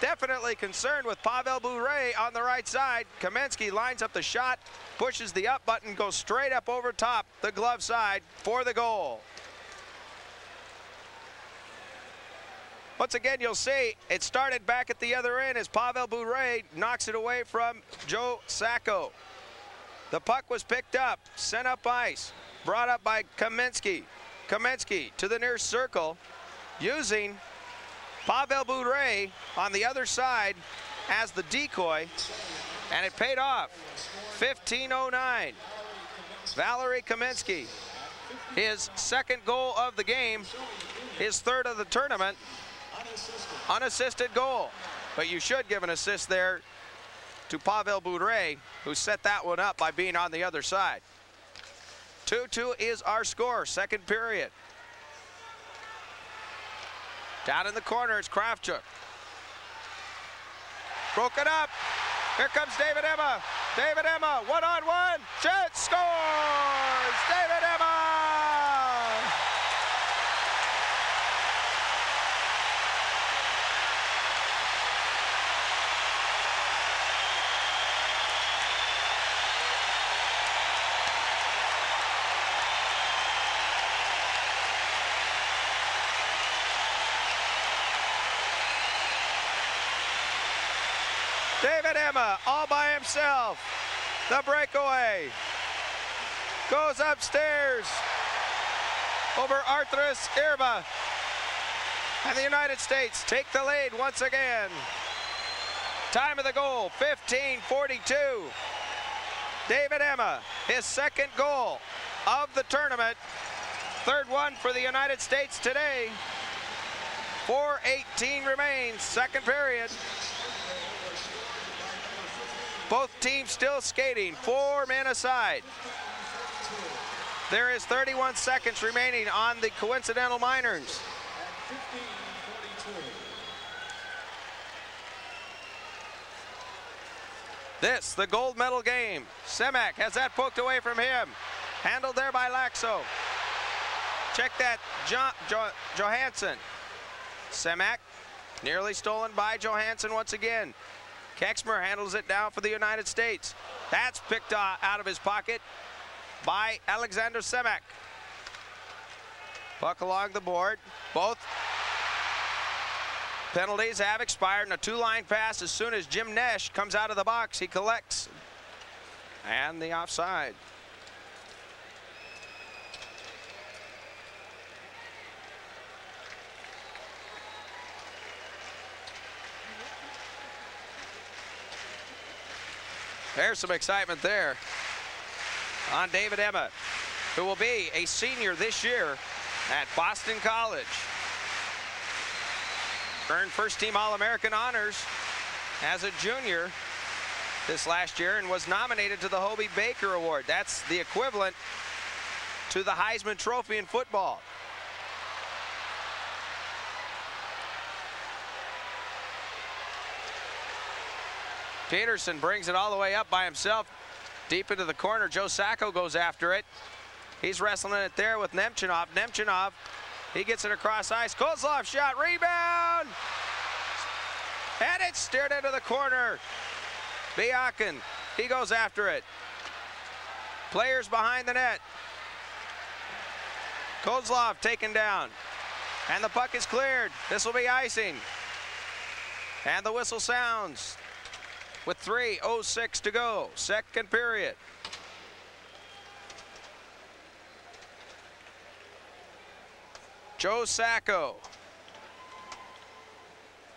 definitely concerned with Pavel Bure on the right side. Kamensky lines up the shot, pushes the up button, goes straight up over top the glove side for the goal. Once again, you'll see it started back at the other end as Pavel Bure knocks it away from Joe Sacco. The puck was picked up, sent up ice, brought up by Kamensky. Kamensky to the near circle, using Pavel Bure on the other side as the decoy, and it paid off. 15:09. Valery Kamensky, his second goal of the game, his third of the tournament. Unassisted goal, but you should give an assist there to Pavel Bure, who set that one up by being on the other side. 2-2 is our score, second period. Down in the corner, it's Kravchuk. Broken up. Here comes David Emma. David Emma, one-on-one. Jet scores! David Emma! David Emma all by himself. The breakaway goes upstairs over Arthuras Irba. And the United States take the lead once again. Time of the goal, 15:42. David Emma, his second goal of the tournament. Third one for the United States today. 4:18 remains, second period. Both teams still skating, 4 men aside. There is 31 seconds remaining on the coincidental minors. This, the gold medal game. Semak has that poked away from him. Handled there by Laxo. Check that, Johansson. Semak, nearly stolen by Johansson once again. Kexmer handles it down for the United States. That's picked out of his pocket by Alexander Semak. Puck along the board. Both penalties have expired, and a two-line pass as soon as Jim Nesh comes out of the box. He collects. And the offside. There's some excitement there on David Emma, who will be a senior this year at Boston College. Earned first-team All-American honors as a junior this last year and was nominated to the Hobey Baker Award. That's the equivalent to the Heisman Trophy in football. Peterson brings it all the way up by himself, deep into the corner. Joe Sacco goes after it. He's wrestling it there with Nemchinov. Nemchinov, he gets it across ice. Kozlov shot, rebound! And it's steered into the corner. Biakin, he goes after it. Players behind the net. Kozlov taken down. And the puck is cleared. This will be icing. And the whistle sounds with 3:06 to go, second period. Joe Sacco.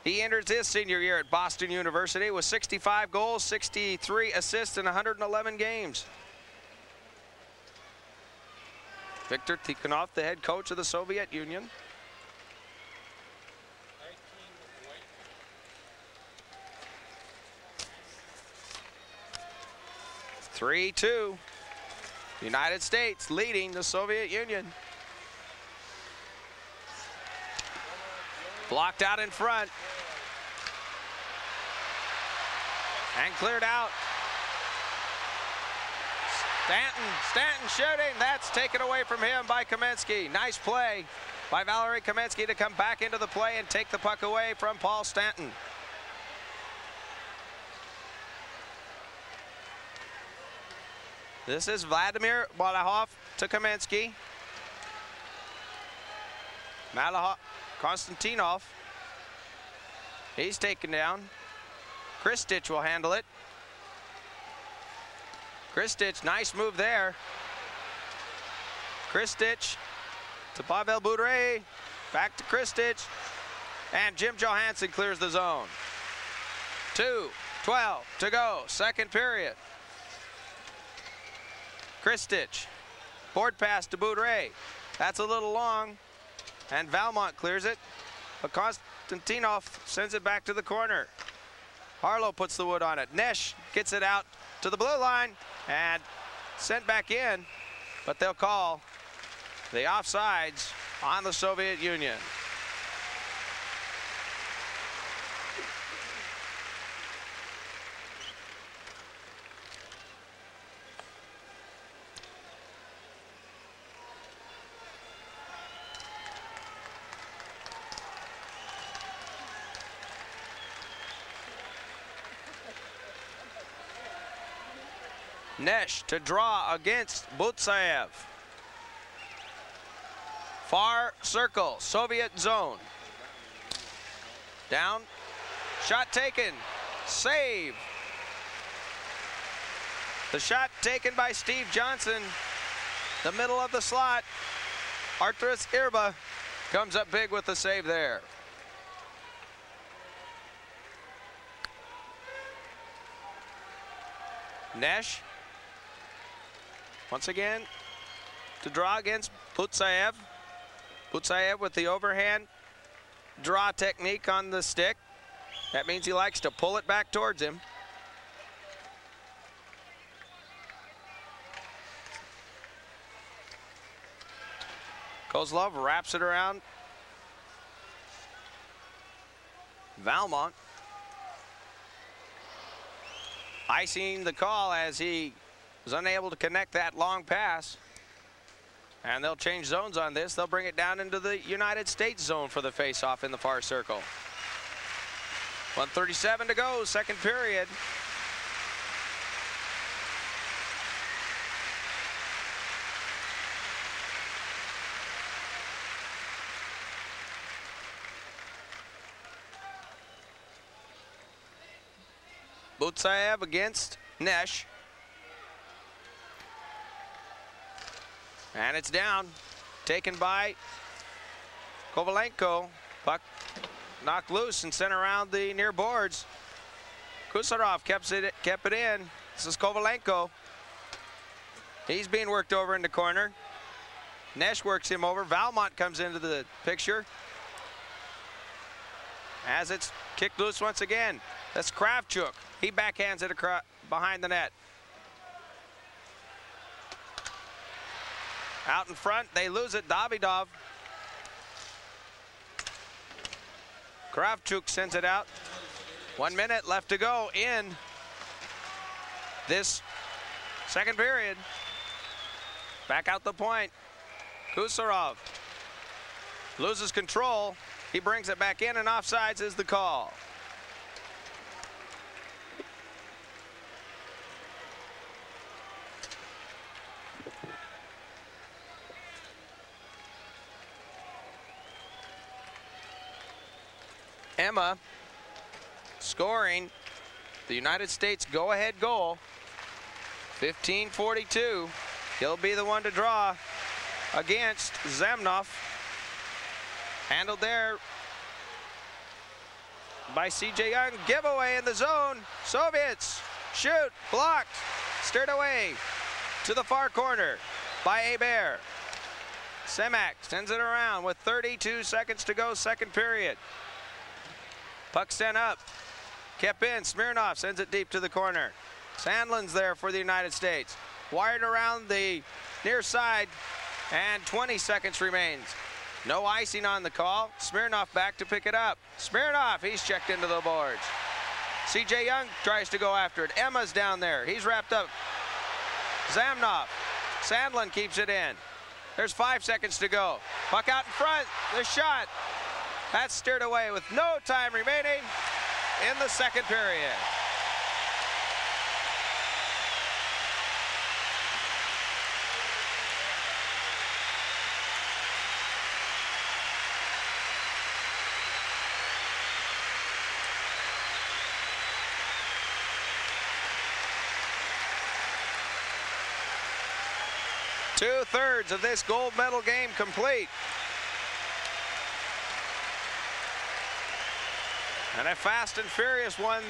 He enters his senior year at Boston University with 65 goals, 63 assists in 111 games. Viktor Tikhonov, the head coach of the Soviet Union. 3-2. United States leading the Soviet Union. Blocked out in front. And cleared out. Stanton shooting. That's taken away from him by Kamensky. Nice play by Valery Kamensky to come back into the play and take the puck away from Paul Stanton. This is Vladimir Malahov to Kamensky. Malahov, Konstantinov. He's taken down. Kristich will handle it. Kristich, nice move there. Kristich to Pavel Bure. Back to Kristich. And Jim Johansson clears the zone. 2:12 to go, second period. Kristich, board pass to Bure. That's a little long, and Valmont clears it, but Konstantinov sends it back to the corner. Harlow puts the wood on it. Nesh gets it out to the blue line and sent back in, but they'll call the offsides on the Soviet Union. Nesh to draw against Butsayev. Far circle, Soviet zone. Down, shot taken, save. The shot taken by Steve Johnson. The middle of the slot. Arturas Irba comes up big with the save there. Nesh. Once again, to draw against Butsayev. Butsayev with the overhand draw technique on the stick. That means he likes to pull it back towards him. Kozlov wraps it around Valmont. Icing the call as he was unable to connect that long pass. And they'll change zones on this. They'll bring it down into the United States zone for the face-off in the far circle. 1:37 to go, second period. Butsayev against Nesh. And it's down, taken by Kovalenko. Puck knocked loose and sent around the near boards. Kusarov kept it in. This is Kovalenko. He's being worked over in the corner. Nesh works him over. Valmont comes into the picture as it's kicked loose once again. That's Kravchuk. He backhands it across behind the net. Out in front, they lose it. Davidov. Kravchuk sends it out. 1 minute left to go in this second period. Back out the point. Kusarov loses control. He brings it back in, and offsides is the call. Emma scoring the United States go-ahead goal. 15:42. He'll be the one to draw against Zemnov. Handled there by C.J. Young. Giveaway in the zone. Soviets shoot, blocked, steered away to the far corner by Hebert. Semak sends it around with 32 seconds to go, second period. Puck sent up, kept in. Smirnov sends it deep to the corner. Sandlin's there for the United States. Wired around the near side, and 20 seconds remains. No icing on the call. Smirnoff back to pick it up. Smirnoff, he's checked into the boards. C.J. Young tries to go after it. Emma's down there. He's wrapped up. Zamnoff. Sandlin keeps it in. There's 5 seconds to go. Puck out in front. The shot. That's steered away with no time remaining in the second period. Two-thirds of this gold medal game complete. And a fast and furious one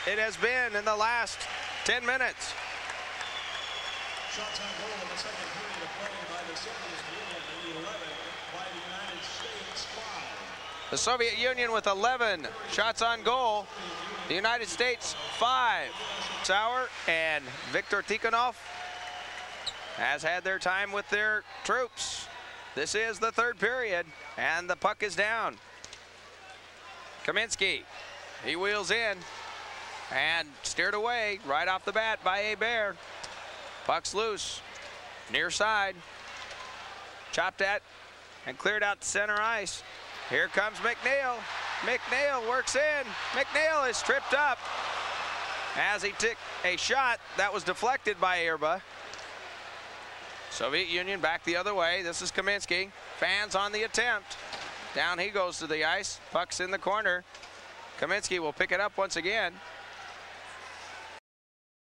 it has been in the last 10 minutes. Shots on goal in the second period of play by the Soviet Union, 11 by the United States, 5. The Soviet Union with 11 shots on goal. The United States 5. Sauer and Viktor Tikhonov has had their time with their troops. This is the third period, and the puck is down. Kaminsky, he wheels in and steered away right off the bat by Hebert. Puck's loose, near side. Chopped at and cleared out to center ice. Here comes McNeil. McNeil works in. McNeil is tripped up as he took a shot that was deflected by Irba. Soviet Union back the other way. This is Kaminsky. Fans on the attempt. Down he goes to the ice. Puck's in the corner. Kaminsky will pick it up once again.